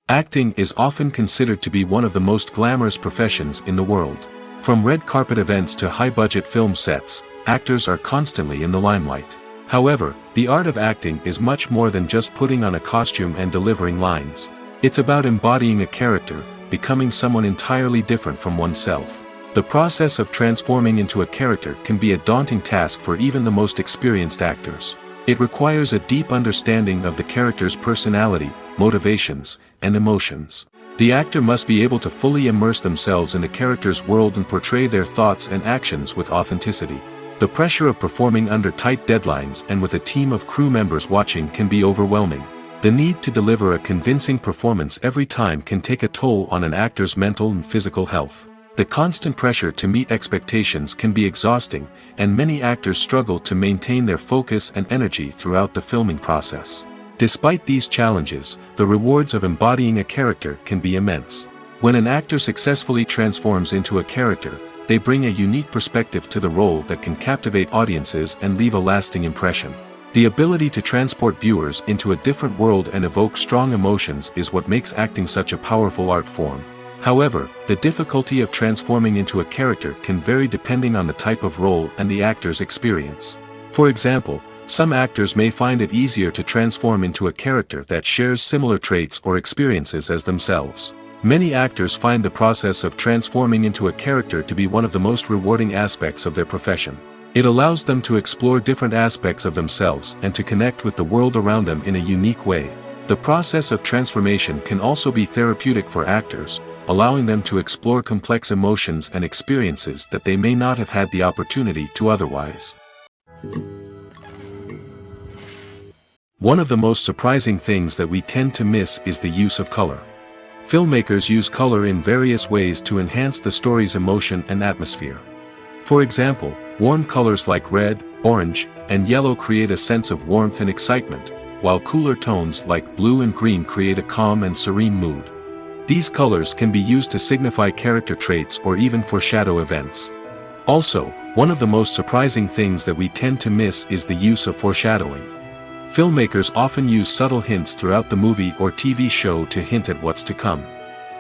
Acting is often considered to be one of the most glamorous professions in the world. From red carpet events to high-budget film sets, actors are constantly in the limelight. However, the art of acting is much more than just putting on a costume and delivering lines. It's about embodying a character, becoming someone entirely different from oneself. The process of transforming into a character can be a daunting task for even the most experienced actors. It requires a deep understanding of the character's personality, motivations, and emotions. The actor must be able to fully immerse themselves in the character's world and portray their thoughts and actions with authenticity. The pressure of performing under tight deadlines and with a team of crew members watching can be overwhelming. The need to deliver a convincing performance every time can take a toll on an actor's mental and physical health. The constant pressure to meet expectations can be exhausting, and many actors struggle to maintain their focus and energy throughout the filming process. Despite these challenges, the rewards of embodying a character can be immense. When an actor successfully transforms into a character, they bring a unique perspective to the role that can captivate audiences and leave a lasting impression. The ability to transport viewers into a different world and evoke strong emotions is what makes acting such a powerful art form. However, the difficulty of transforming into a character can vary depending on the type of role and the actor's experience. For example, some actors may find it easier to transform into a character that shares similar traits or experiences as themselves. Many actors find the process of transforming into a character to be one of the most rewarding aspects of their profession. It allows them to explore different aspects of themselves and to connect with the world around them in a unique way. The process of transformation can also be therapeutic for actors, allowing them to explore complex emotions and experiences that they may not have had the opportunity to otherwise. One of the most surprising things that we tend to miss is the use of color. Filmmakers use color in various ways to enhance the story's emotion and atmosphere. For example, warm colors like red, orange, and yellow create a sense of warmth and excitement, while cooler tones like blue and green create a calm and serene mood. These colors can be used to signify character traits or even foreshadow events. Also, one of the most surprising things that we tend to miss is the use of foreshadowing. Filmmakers often use subtle hints throughout the movie or TV show to hint at what's to come.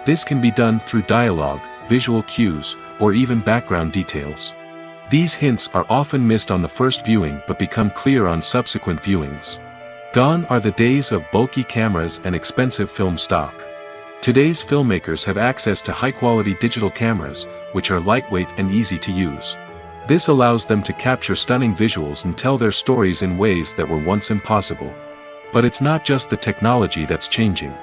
This can be done through dialogue, visual cues, or even background details. These hints are often missed on the first viewing but become clear on subsequent viewings. Gone are the days of bulky cameras and expensive film stock. Today's filmmakers have access to high-quality digital cameras, which are lightweight and easy to use. This allows them to capture stunning visuals and tell their stories in ways that were once impossible. But it's not just the technology that's changing.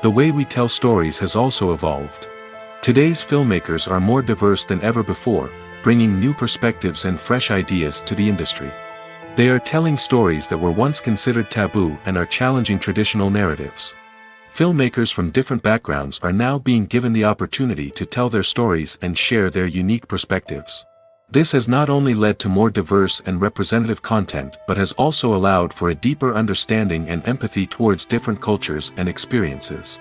The way we tell stories has also evolved. Today's filmmakers are more diverse than ever before, bringing new perspectives and fresh ideas to the industry. They are telling stories that were once considered taboo and are challenging traditional narratives. Filmmakers from different backgrounds are now being given the opportunity to tell their stories and share their unique perspectives. This has not only led to more diverse and representative content but has also allowed for a deeper understanding and empathy towards different cultures and experiences.